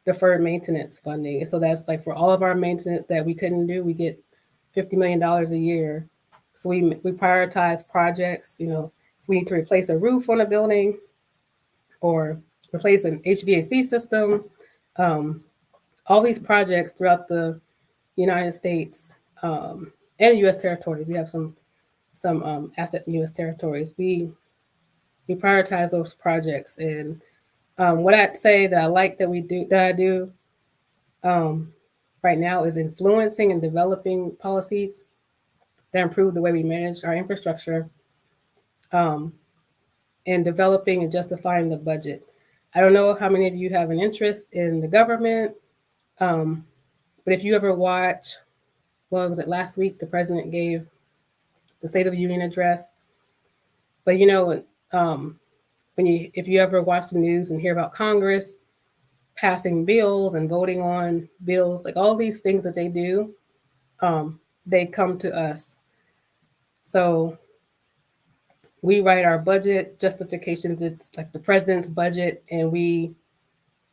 deferred maintenance funding. So that's like for all of our maintenance that we couldn't do, we get $50 million a year. So we prioritize projects. If we need to replace a roof on a building or replace an HVAC system. Um, all these projects throughout the United States and U.S. territories. We have some assets in U.S. territories. We prioritize those projects, and what I'd say that I like that I do um, right now is influencing and developing policies that improve the way we manage our infrastructure, um, and developing and justifying the budget. I don't know how many of you have an interest in the government, um, but if you ever watch, well, was it last week? The president gave the State of the Union address. But um, if you ever watch the news and hear about Congress, passing bills and voting on bills, like all these things that they do, um, they come to us. So we write our budget justifications. It's like the president's budget, and we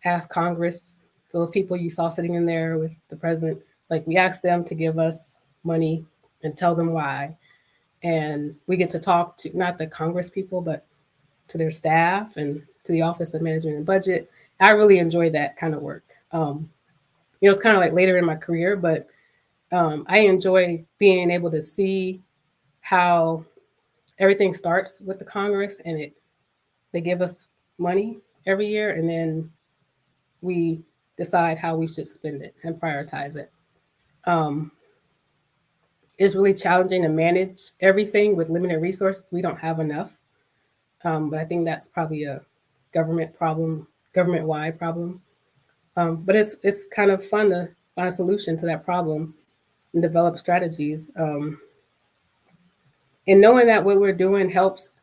ask Congress, so those people you saw sitting in there with the president, like we ask them to give us money and tell them why. And we get to talk to not the Congress people, but to their staff and to the Office of Management and Budget. I really enjoy that kind of work. Um, it's kind of like later in my career, but I enjoy being able to see how everything starts with the Congress, and they give us money every year, and then we decide how we should spend it and prioritize it. Um, it's really challenging to manage everything with limited resources. We don't have enough, but I think that's probably a government problem, government wide problem. But it's kind of fun to find a solution to that problem and develop strategies. And knowing that what we're doing helps,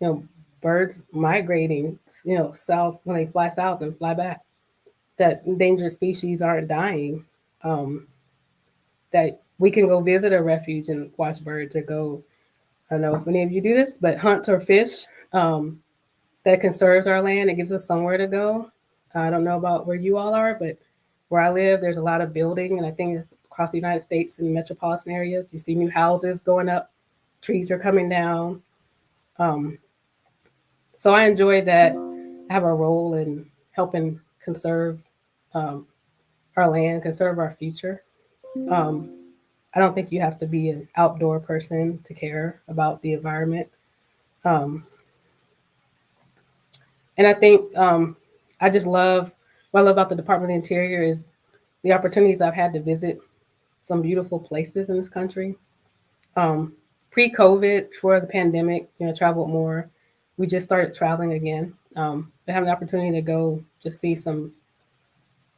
you know, birds migrating, south when they fly south and fly back. That endangered species aren't dying. Um, that we can go visit a refuge and watch birds, or go. I don't know if any of you do this, but hunt or fish. Um, that conserves our land. It gives us somewhere to go. I don't know about where you all are, but where I live, there's a lot of building, and I think it's across the United States in metropolitan areas. You see new houses going up, trees are coming down. Um, so I enjoy that. I have a role in helping conserve um, our land, conserve our future. Um, I don't think you have to be an outdoor person to care about the environment. Um, and I think I just love what I love about the Department of the Interior is the opportunities I've had to visit some beautiful places in this country. Um, Pre-COVID, before the pandemic, traveled more. We just started traveling again. I have an opportunity to go just see some.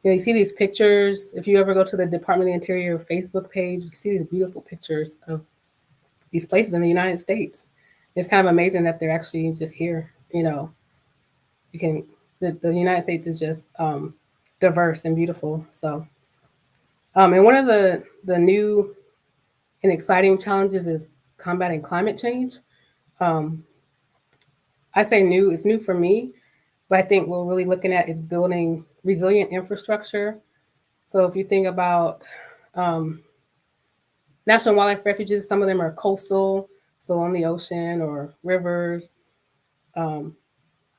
You see these pictures. If you ever go to the Department of the Interior Facebook page, you see these beautiful pictures of these places in the United States. It's kind of amazing that they're actually just here. You can the United States is just diverse and beautiful. So, and one of the new and exciting challenges is combating climate change. Um, I say new, it's new for me, but I think what we're really looking at is building resilient infrastructure. So if you think about um, national wildlife refuges, some of them are coastal, so on the ocean or rivers. Um,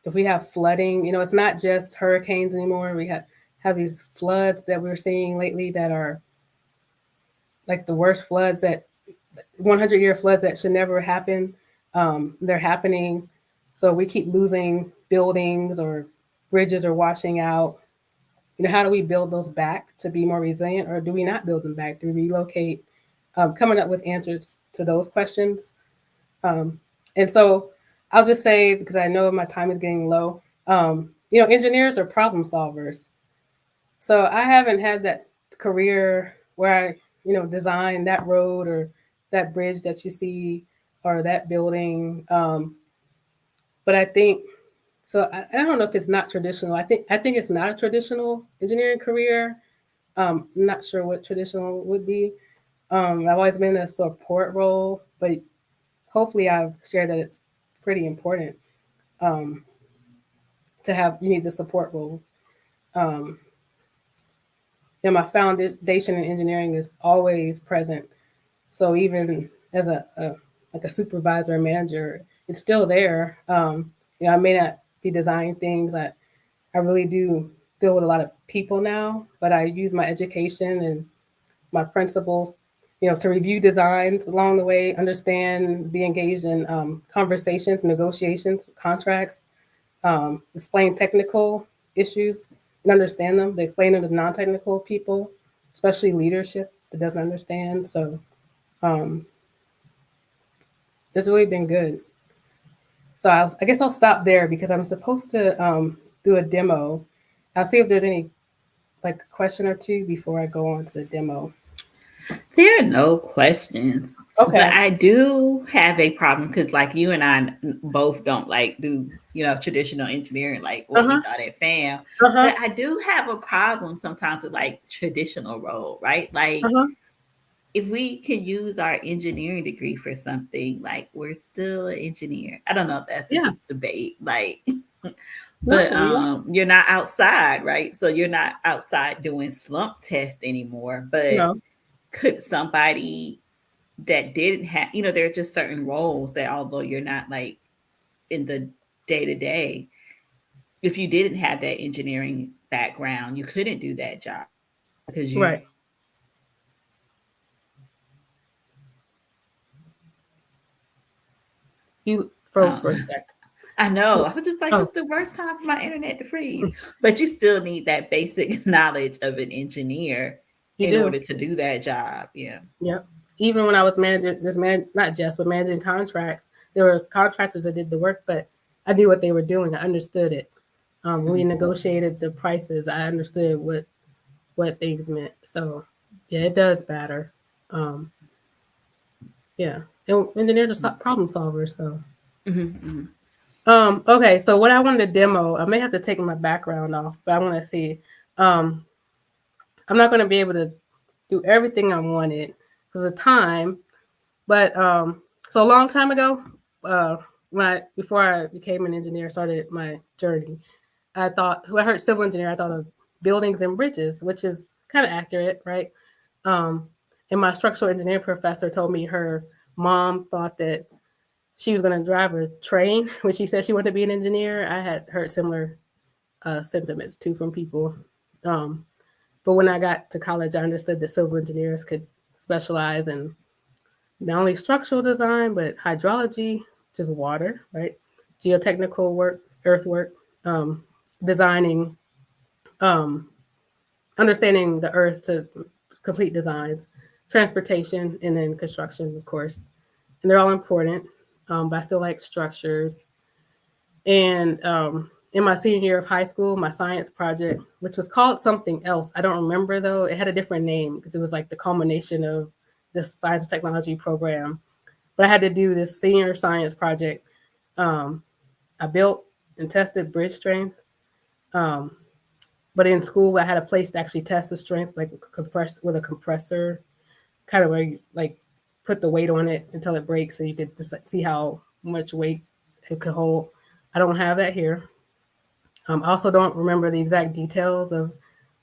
if we have flooding, it's not just hurricanes anymore. We have these floods that we're seeing lately that are like the worst floods, that 100-year floods that should never happen. They're happening. So we keep losing buildings, or bridges are washing out. How do we build those back to be more resilient, or do we not build them back? Do we relocate? Coming up with answers to those questions. Um, and so I'll just say, because I know my time is getting low, engineers are problem solvers. So I haven't had that career where I, design that road or that bridge that you see, or that building. But I think so. I don't know if it's not traditional. I think it's not a traditional engineering career. I'm not sure what traditional would be. I've always been in a support role, but hopefully I've shared that it's pretty important um, to have. You need the support roles. Um, my foundation in engineering is always present. So even as a like a supervisor or manager, it's still there. I may not be designing things. I really do deal with a lot of people now, but I use my education and my principles, to review designs along the way, understand, be engaged in conversations, negotiations, contracts, explain technical issues and understand them. They explain them to non-technical people, especially leadership that doesn't understand. So um, it's really been good. So I guess I'll stop there because I'm supposed to do a demo. I'll see if there's any like question or two before I go on to the demo. There are no questions, but Okay. I do have a problem because, like, you and I both don't like do traditional engineering like what we Uh-huh. thought at FAM. Uh-huh. But I do have a problem sometimes with like traditional role, right? Like, Uh-huh. if we can use our engineering degree for something, like we're still an engineer. I don't know if that's a Yeah. just debate, like, No, but we are. you're not outside, right? So you're not outside doing slump tests anymore. But No. could somebody that didn't have, there are just certain roles that although you're not like in the day to day, if you didn't have that engineering background, you couldn't do that job because you. Right. You froze Um, for a sec. I know. I was just like, Oh, it's the worst time for my internet to freeze. But you still need that basic knowledge of an engineer you in do. order to do that job. Yeah. Yep. Even when I was managing this man, not just but managing contracts, there were contractors that did the work, but I knew what they were doing. I understood it. When we Mhm. negotiated the prices, I understood what things meant. So yeah, it does matter. Um, yeah, and then they're just problem solvers. So Mhm. Mhm. okay. So what I wanted to demo, I may have to take my background off, but I want to see. Um, I'm not going to be able to do everything I wanted because of time. But so a long time ago, uh, before I became an engineer, started my journey. I thought when I heard civil engineer, I thought of buildings and bridges, which is kind of accurate, right? Um, and my structural engineering professor told me her mom thought that she was going to drive a train when she said she wanted to be an engineer. I had heard similar sentiments too from people. Um, but when I got to college, I understood that civil engineers could specialize in not only structural design, but hydrology, just water, right? Geotechnical work, earthwork, um, designing, um, understanding the earth to complete designs, transportation, and then construction, of course. And they're all important, but I still like structures. And in my senior year of high school, my science project, which was called something else, I don't remember though, it had a different name because it was like the culmination of this science and technology program. But I had to do this senior science project. Um, I built and tested bridge strength. Um, but in school, I had a place to actually test the strength, like compress with a compressor, kind of where you like put the weight on it until it breaks, so you could just like, see how much weight it could hold. I don't have that here. I also don't remember the exact details of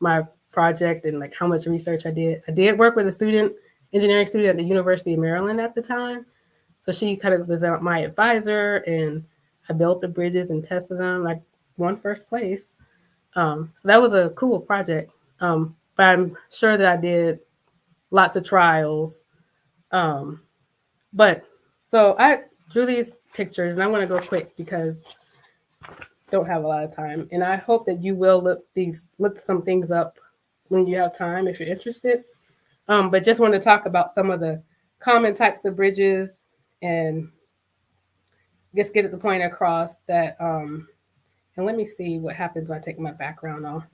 my project and like how much research I did. I did work with a engineering student at the University of Maryland at the time. So she kind of was my advisor, and I built the bridges and tested them. Like won first place. So that was a cool project. But I'm sure that I did lots of trials. Um, but so I drew these pictures, and I'm going to go quick because I don't have a lot of time. And I hope that you will look some things up when you have time if you're interested. But just want to talk about some of the common types of bridges and just get the point across that. And let me see what happens when I take my background off.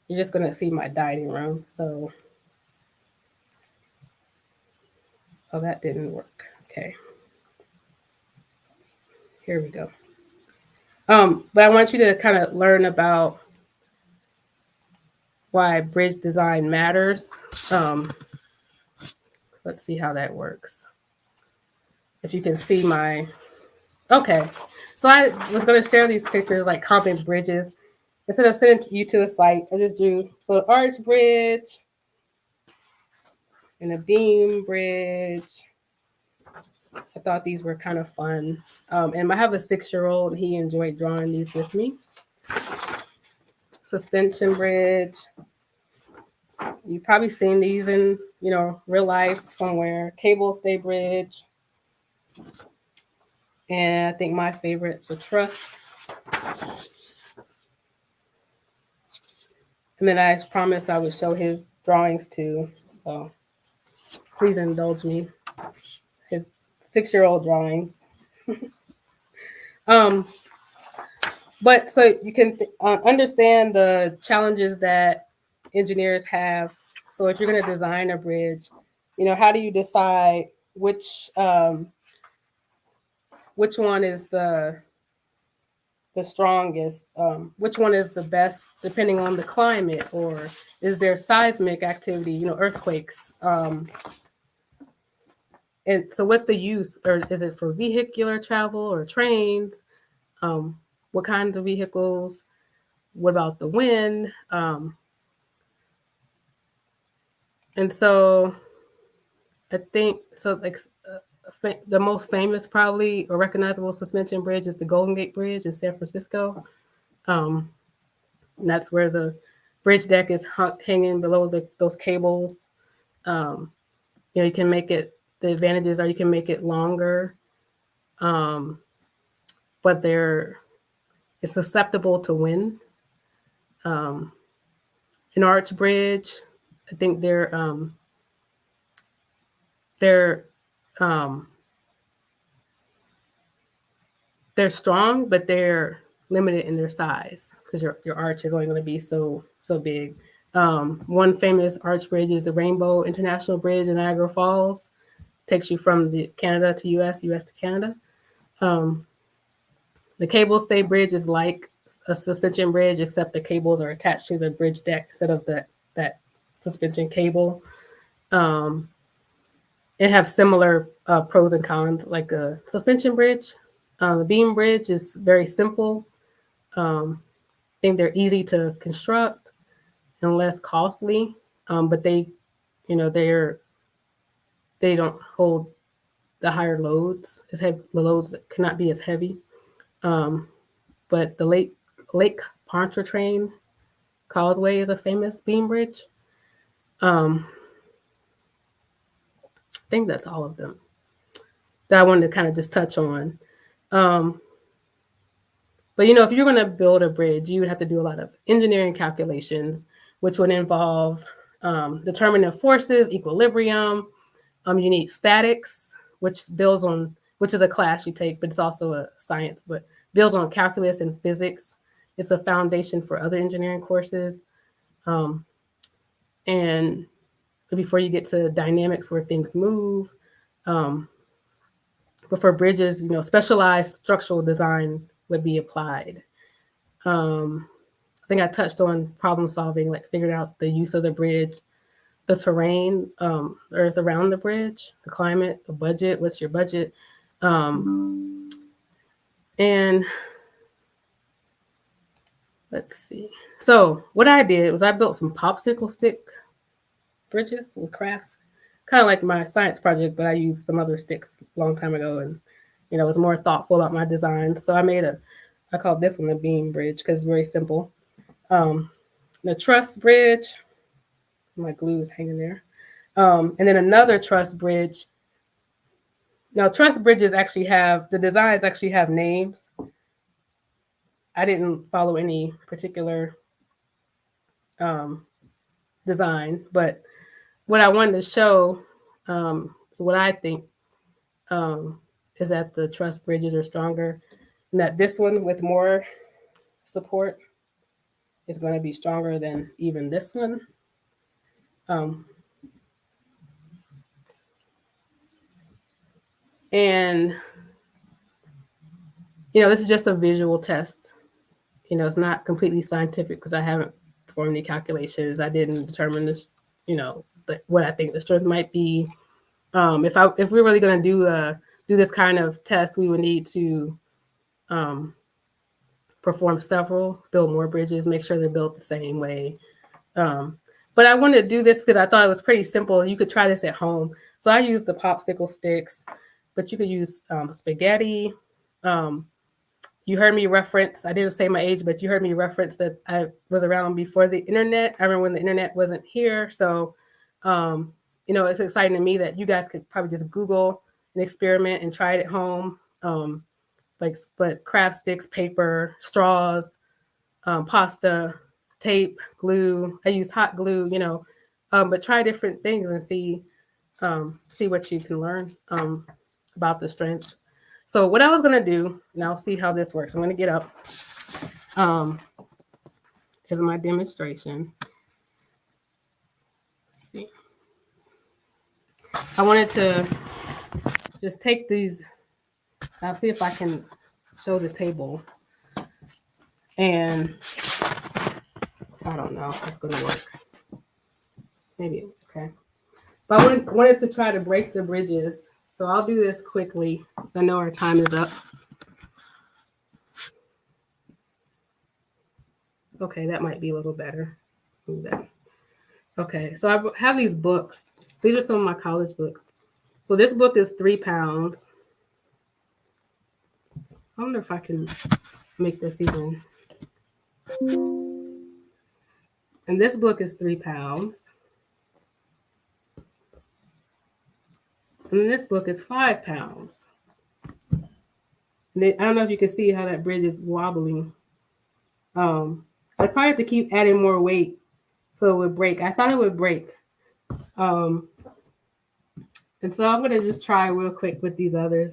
You're just going to see my dining room. So, oh, that didn't work. Okay, here we go. But I want you to kind of learn about why bridge design matters. Um, let's see how that works. If you can see my, okay. So I was going to share these pictures like common bridges. Instead of sending you to a site, I just drew so an arch bridge and a beam bridge. I thought these were kind of fun. And I have a 6-year-old, and he enjoyed drawing these with me. Suspension bridge. You've probably seen these in, real life somewhere. Cable stay bridge. And I think my favorite is a truss. And then I promised I would show his drawings too. So please indulge me. His 6-year-old drawings. Um, but so you can understand the challenges that engineers have So if you're going to design a bridge, how do you decide which one is the strongest? Which one is the best, depending on the climate, or is there seismic activity? Earthquakes. And so, what's the use, or is it for vehicular travel or trains? Um, what kinds of vehicles? What about the wind? And so I think so. Like the most famous, probably, or recognizable suspension bridge is the Golden Gate Bridge in San Francisco. Um, and that's where the bridge deck is hanging below those cables. Um, you can make it. The advantages are you can make it longer, um, but it's susceptible to wind. Um, an arch bridge, I think they're um, they're strong, but they're limited in their size because your arch is only going to be so big. One famous arch bridge is the Rainbow International Bridge in Niagara Falls. Takes you from the Canada to U.S., U.S. to Canada. Um, the cable stay bridge is like a suspension bridge, except the cables are attached to the bridge deck instead of that suspension cable. Um, it have similar pros and cons, like a suspension bridge. The beam bridge is very simple. I think they're easy to construct and less costly, but you know, they're they don't hold the higher loads. The loads cannot be as heavy. Um, but the Lake Pontchartrain Causeway is a famous beam bridge. I think that's all of them that I wanted to kind of just touch on. Um, but if you're going to build a bridge, you would have to do a lot of engineering calculations, which would involve determining forces, equilibrium. You need statics, which is a class you take, but it's also a science, but builds on calculus and physics. It's a foundation for other engineering courses. Um, and before you get to dynamics where things move, um, but for bridges, specialized structural design would be applied. I think I touched on problem solving, like figuring out the use of the bridge, the terrain, the earth around the bridge, the climate, the budget. What's your budget? And let's see. So what I did was I built some popsicle stick bridges with crafts, kind of like my science project, but I used some other sticks a long time ago, and was more thoughtful about my design. So I called this one a beam bridge because it's very simple. Um, the truss bridge, my glue is hanging there, and then another truss bridge. Now, truss bridges the designs actually have names. I didn't follow any particular um, design, but what I wanted to show is what I think um, is that the truss bridges are stronger, and that this one with more support is going to be stronger than even this one. Um, and this is just a visual test. It's not completely scientific because I haven't performed any calculations. I didn't determine this, what I think the strength might be. If we're really going to do this kind of test, we would need to um, perform several, build more bridges, make sure they're built the same way. Um, but I wanted to do this because I thought it was pretty simple. You could try this at home. So I used the popsicle sticks, but you could use spaghetti. You heard me reference, I didn't say my age, but you heard me reference that I was around before the internet. I remember when the internet wasn't here. So, it's exciting to me that you guys could probably just Google and experiment and try it at home. But craft sticks, paper, straws, pasta, tape, glue. I use hot glue, but try different things and see what you can learn about the strength. So what I was gonna do, and I'll see how this works. I'm gonna get up. Um, is my demonstration. I wanted to just take these. I'll see if I can show the table. And I don't know if it's going to work. Maybe. Okay. But wanted to try to break the bridges. So I'll do this quickly. I know our time is up. Okay, that might be a little better. Let's move that. Okay, so I have these books. These are some of my college books. So this book is £3. I wonder if I can make this even. And this book is £3. And this book is £5. I don't know if you can see how that bridge is wobbling. I probably have to keep adding more weight so it would break. I thought it would break. Um, and so I'm going to just try real quick with these others.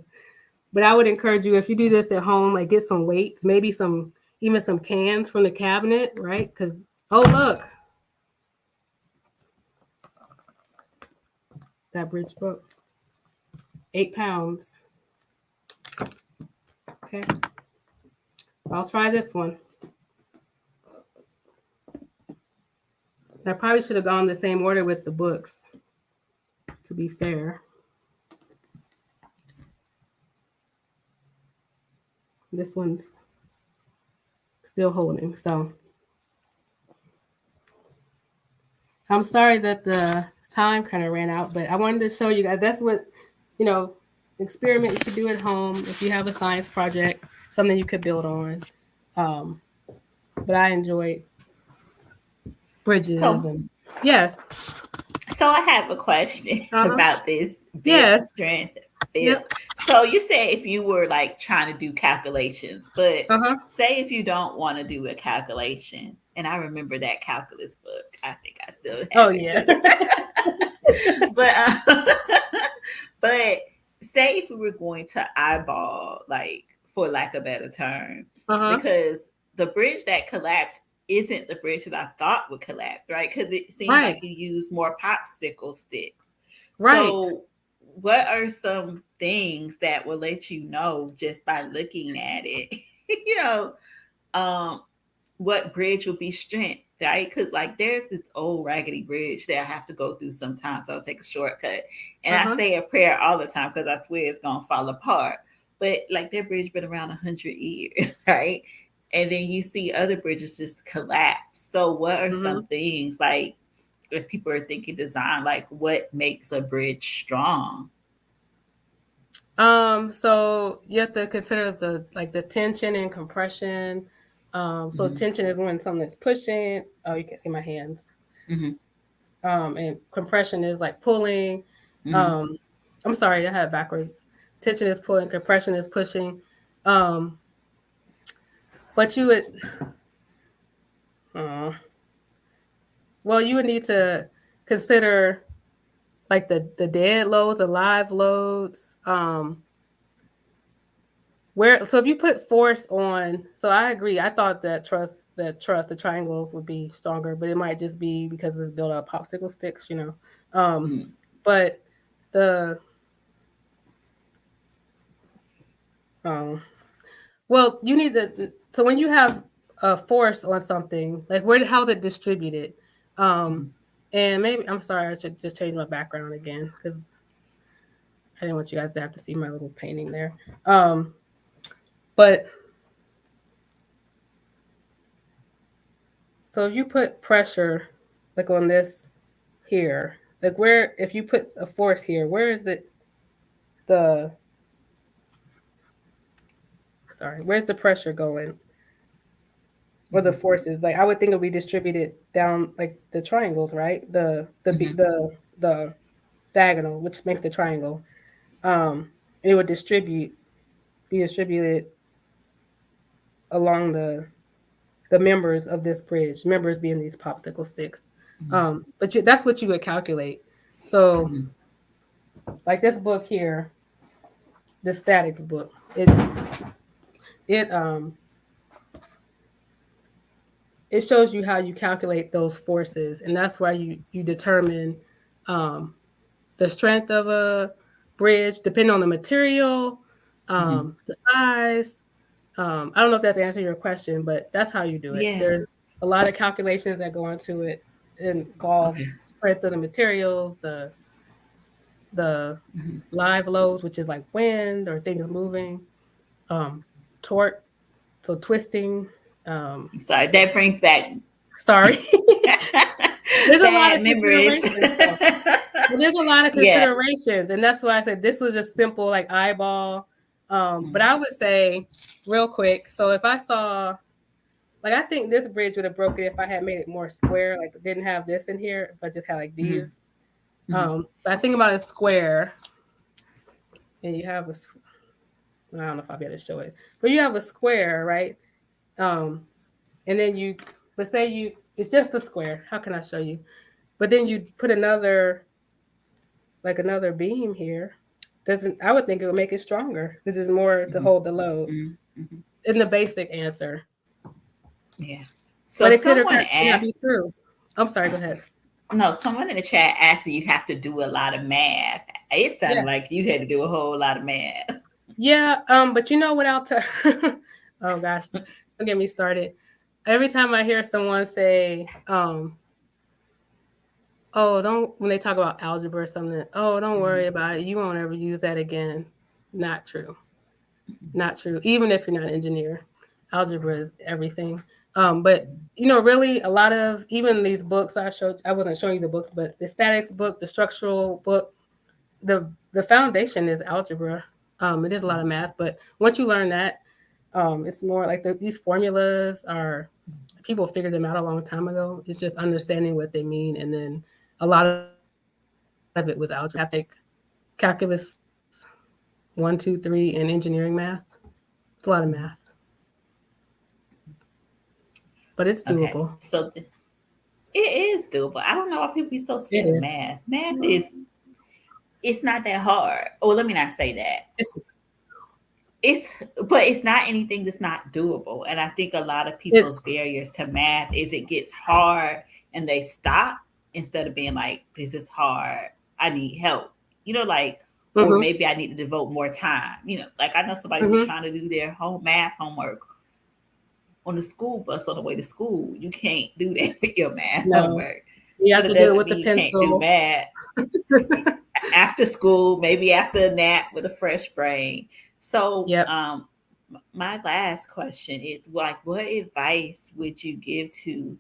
But I would encourage you, if you do this at home, like get some weights, maybe even some cans from the cabinet, right? Because, oh, look, that bridge broke. £8. Okay. I'll try this one. I probably should have gone the same order with the books, to be fair. This one's still holding. So I'm sorry that the time kind of ran out, but I wanted to show you guys that's what, you know, experiment you could do at home if you have a science project, something you could build on. Um, but I enjoyed bridges So, and yes. so I have a question Uh-huh. about this bit Yes. strength bit. Yep. So you said if you were like trying to do calculations, but Uh-huh. say if you don't want to do a calculation, and I remember that calculus book. I think I still Oh have yeah. it, but but say if we were going to eyeball, like for lack of a better term, Uh-huh. because the bridge that collapsed isn't the bridge that I thought would collapse, right? Because it seemed Right. like you used more popsicle sticks. Right. So, what are some things that will let you know just by looking at it, you know, um, what bridge will be strength, right? Because like there's this old raggedy bridge that I have to go through sometimes. So I'll take a shortcut, and I Uh-huh. say a prayer all the time because I swear it's gonna fall apart. But like that bridge been around 100 years, right? And then you see other bridges just collapse. So what are Mm-hmm. some things like as people are thinking design, like what makes a bridge strong? So you have to consider the tension and compression. So Mm-hmm. tension is when something is pushing. Oh, you can see my hands. Mm-hmm. And compression is like pulling. Mm-hmm. Um, I'm sorry, I had it backwards. Tension is pulling, compression is pushing. Um, but you would, uh, well, you would need to consider like the dead loads, the live loads. Where so if you put force on, so I agree. I thought the triangles would be stronger, but it might just be because it's built up popsicle sticks, you know. Mm-hmm. But the um, well, you need to. So when you have a force on something, like how's it distributed? Um, and maybe I'm sorry, I should just change my background again because I didn't want you guys to have to see my little painting there. Um, but so if you put pressure like on this here, like where if you put a force here, where is it the where's the pressure going or the Mm-hmm. forces? Like I would think it would be distributed down like the triangles, right? Mm-hmm. The diagonal, which makes the triangle. And it would be distributed along the members of this bridge, members being these popsicle sticks. That's what you would calculate. So Mm-hmm. like this book here, the statics book, it it shows you how you calculate those forces, and that's why you determine um, the strength of a bridge, depending on the material, Hmm. the size. I don't know if that's answering your question, but that's how you do it. Yeah. There's a lot of calculations that go into it, involve Okay. strength of the materials, the Hmm. live loads, which is like wind or things moving, um, torque, so twisting. Um, I'm sorry. That brings back sorry, there's a lot of bad memories. considerations. So there's a lot of Yeah. considerations, and that's why I said this was just simple, like eyeball. But Mhm. I would say, real quick. So if I saw, like, I think this bridge would have broken if I had made it more square, like didn't have this in here. If I just had like Mhm. these. Mhm. But I think about a square, and you have a. I don't know if I'll be able to show it, but you have a square, right? Um, and then you, let's say you, it's just a square. How can I show you? But then you put another, like another beam here. Doesn't, I would think it would make it stronger. This is more to Mhm. hold the load Mhm. Mhm. in the basic answer. Yeah. So But it could or someone could not be asked, true. I'm sorry, go ahead. no, someone in the chat asked you have to do a lot of math. It sounded Yes. like you had to do a whole lot of math. Yeah, but you know what I'll tell oh gosh, don't get me started. Every time I hear someone say, oh, don't, when they talk about algebra or something, oh, don't Mhm. worry about it. You won't ever use that again. Not true. Not true. Even if you're not an engineer, algebra is everything. But really, a lot of even these books I showed, I wasn't showing you the books, but the statics book, the structural book, the foundation is algebra. It is a lot of math, but once you learn that, it's more like these formulas are, people figured them out a long time ago. It's just understanding what they mean, and then a lot of it was algebra. Calculus 1, 2, 3, and engineering math. It's a lot of math, but it's Okay. doable. It is doable. I don't know why people be so It scared of is. math. Math is, it's not that hard. Oh, let me not say that. It's It's, but it's not anything that's not doable. And I think a lot of people's it's. barriers to math is it gets hard and they stop instead of being like, this is hard. I need help. Like, or Mm-hmm, maybe I need to devote more time. Like I know somebody who's mm-hmm. trying to do their home math homework on the school bus on the way to school. You can't do that with your math No, homework. you But have it to do it doesn't with the mean you can't do pencil. math after school, maybe after a nap with a fresh brain. So, Yep. my last question is like, what advice would you give to,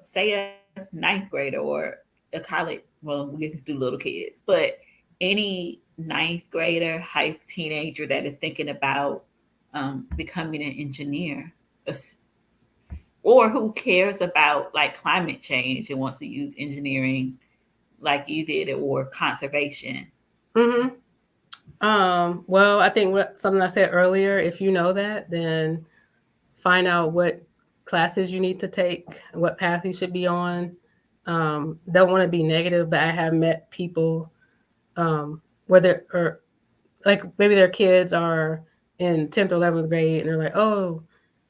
say a ninth grader or a college? Well, we can do little kids, but any ninth grader, high teenager that is thinking about becoming an engineer, or who cares about like climate change and wants to use engineering like you did, or conservation. Mm-hmm. Well, I think something I said earlier, if you know that, then find out what classes you need to take, what path you should be on. Don't want to be negative, but I have met people, whether or like maybe their kids are in 10th or 11th grade and they're like, oh,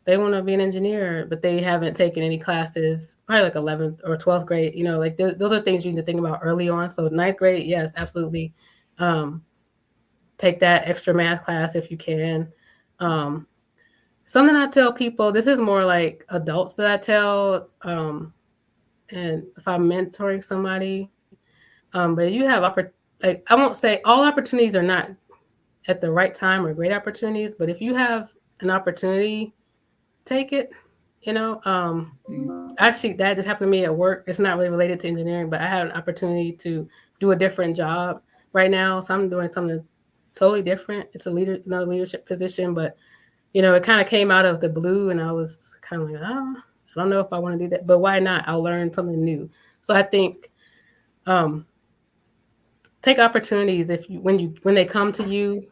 they want to be an engineer, but they haven't taken any classes, probably like 11th or 12th grade. Like those are things you need to think about early on. So ninth grade, yes, absolutely. Um, Take that extra math class if you can. Um, Something I tell people, this is more like adults that I tell, and if I'm mentoring somebody, but you have like I won't say all opportunities are not at the right time or great opportunities, but if you have an opportunity, take it. You know, actually, that just happened to me at work. It's not really related to engineering, but I had an opportunity to do a different job right now, so I'm doing something totally different. It's another leadership position, but it kind of came out of the blue, and I was kind of like, oh, I don't know if I want to do that, but why not? I'll learn something new. So I think um, take opportunities if you when they come to you.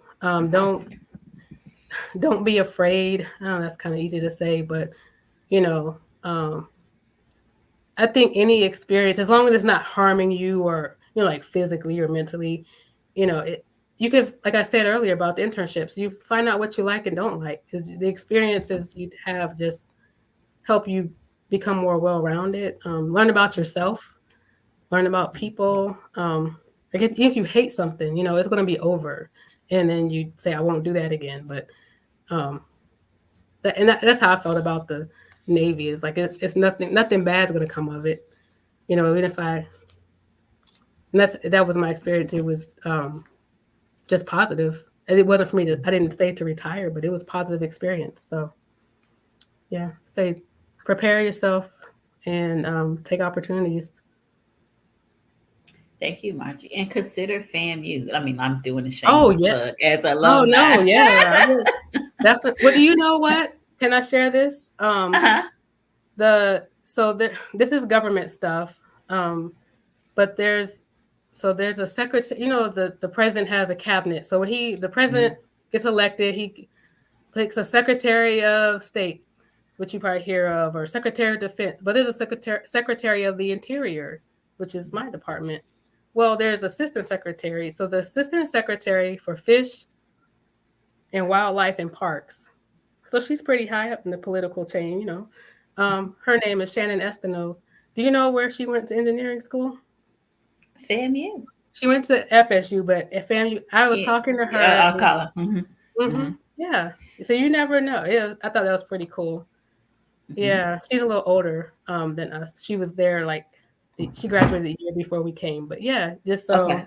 Don't be afraid. I know that's kind of easy to say, but you know, um, I think any experience, as long as it's not harming you or like physically or mentally, it. You could, like I said earlier about the internships, you find out what you like and don't like. Because the experiences you have just help you become more well-rounded, learn about yourself, learn about people. Like if you hate something, it's going to be over, and then you say, "I won't do that again." But um, that's how I felt about the Navy. It's like it's nothing bad's going to come of it. Even if and that was my experience. It was just positive. And it wasn't for me to. I didn't stay to retire, but it was positive experience. So yeah, say prepare yourself and take opportunities. Thank you, Margie. And consider FAMU. I mean, I'm doing a Oh shameless yeah. plug as Oh alumni. no, yeah. I would definitely. Well, do you know what? Can I share this? Uh-huh. This is government stuff. Um, but there's a secretary. The president has a cabinet. So when the president Mhm. gets elected, he picks a secretary of state, which you probably hear of, or secretary of defense. But there's a secretary of the interior, which is my department. Well, there's assistant secretary. So the assistant secretary for fish and wildlife and parks. So she's pretty high up in the political chain. Her name is Shannon Estenos. Do you know where she went to engineering school? FAMU. She went to FSU, but FAMU. I was Yeah, talking to her. I'll call her. Hmm. Hmm. Hmm. Yeah. So you never know. Yeah, I thought that was pretty cool. Hmm. Yeah, she's a little older than us. She was there like she graduated the year before we came. But yeah, just Okay. so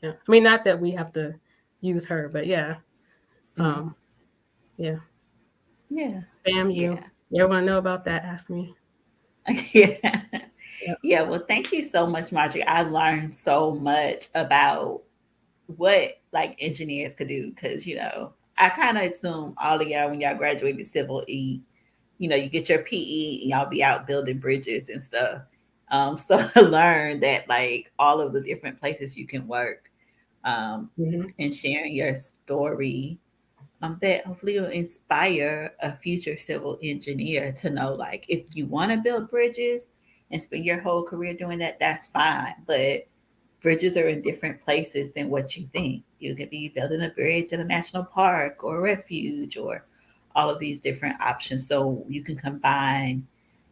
yeah. I mean, not that we have to use her, but yeah. Hmm. Um, yeah. Yeah. FAMU. Yeah. You ever want to know about that? Ask me. Yeah. Yep. Yeah. Well, thank you so much, Marjorie. I learned so much about what like engineers could do because I kind of assume all of y'all when y'all graduated civil you get your PE and y'all be out building bridges and stuff. So I learned that like all of the different places you can work, um, Hmm. and sharing your story, that hopefully will inspire a future civil engineer to know like if you want to build bridges and spend your whole career doing that, that's fine. But bridges are in different places than what you think. You could be building a bridge in a national park or a refuge or all of these different options. So you can combine,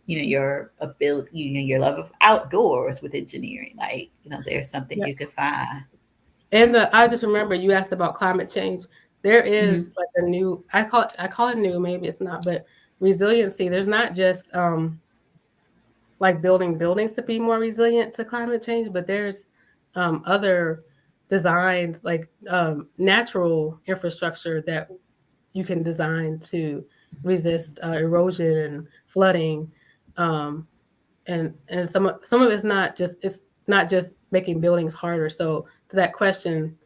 your ability, your love of outdoors with engineering. Like, there's something Yeah. you could find. And I just remember you asked about climate change. There Hmm. is like a new I call it new, maybe it's not, but resiliency. There's not just like building buildings to be more resilient to climate change, but there's other designs like natural infrastructure that you can design to resist erosion and flooding. Um, and some of it's not just making buildings harder. So to that question,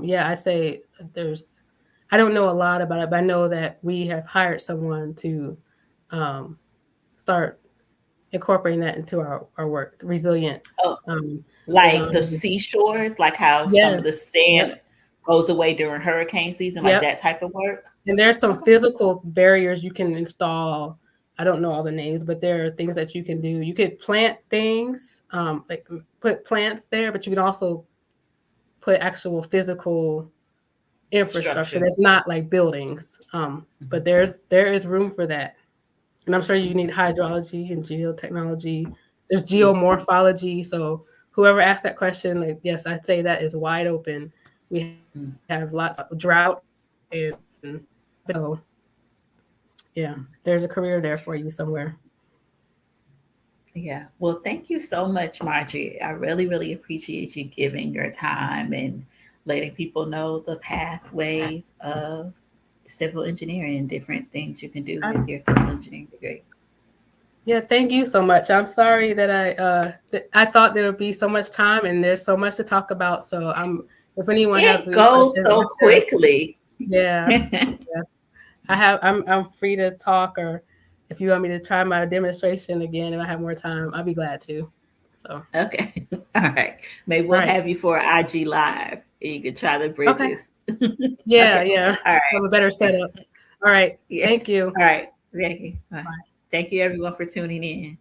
yeah, I say there's I don't know a lot about it, but I know that we have hired someone to um, start incorporating that into our work, resilient Oh, um, like the design. seashores, like how some Yes. of the sand Yep. goes away during hurricane season, like Yep. that type of work. And there's some Okay. physical barriers you can install. I don't know all the names, but there are things that you can do. You could plant things, like put plants there, but you can also put actual physical infrastructure Structures. that's not like buildings. But Hmm. there is room for that. And I'm sure you need hydrology and geotechnology. There's Yeah. geomorphology. So whoever asked that question, like yes, I'd say that is wide open. We have lots of drought and so yeah, there's a career there for you somewhere. Yeah. Well, thank you so much, Margie. I really, really appreciate you giving your time and letting people know the pathways of civil engineering and different things you can do with I'm, your civil engineering degree. yeah, thank you so much. I'm sorry that I thought there would be so much time and there's so much to talk about. So if anyone has It any goes questions so after, quickly. yeah, yeah. I'm free to talk, or if you want me to try my demonstration again and I have more time, I'll be glad to. So, Okay. All right. Maybe all we'll right. have you for an IG live and you can try the Okay. bridges. Yeah, Okay. yeah. All right. Have a better setup. All right. Yeah. Thank you. All right. Thank you. Bye. Bye. Thank you everyone for tuning in.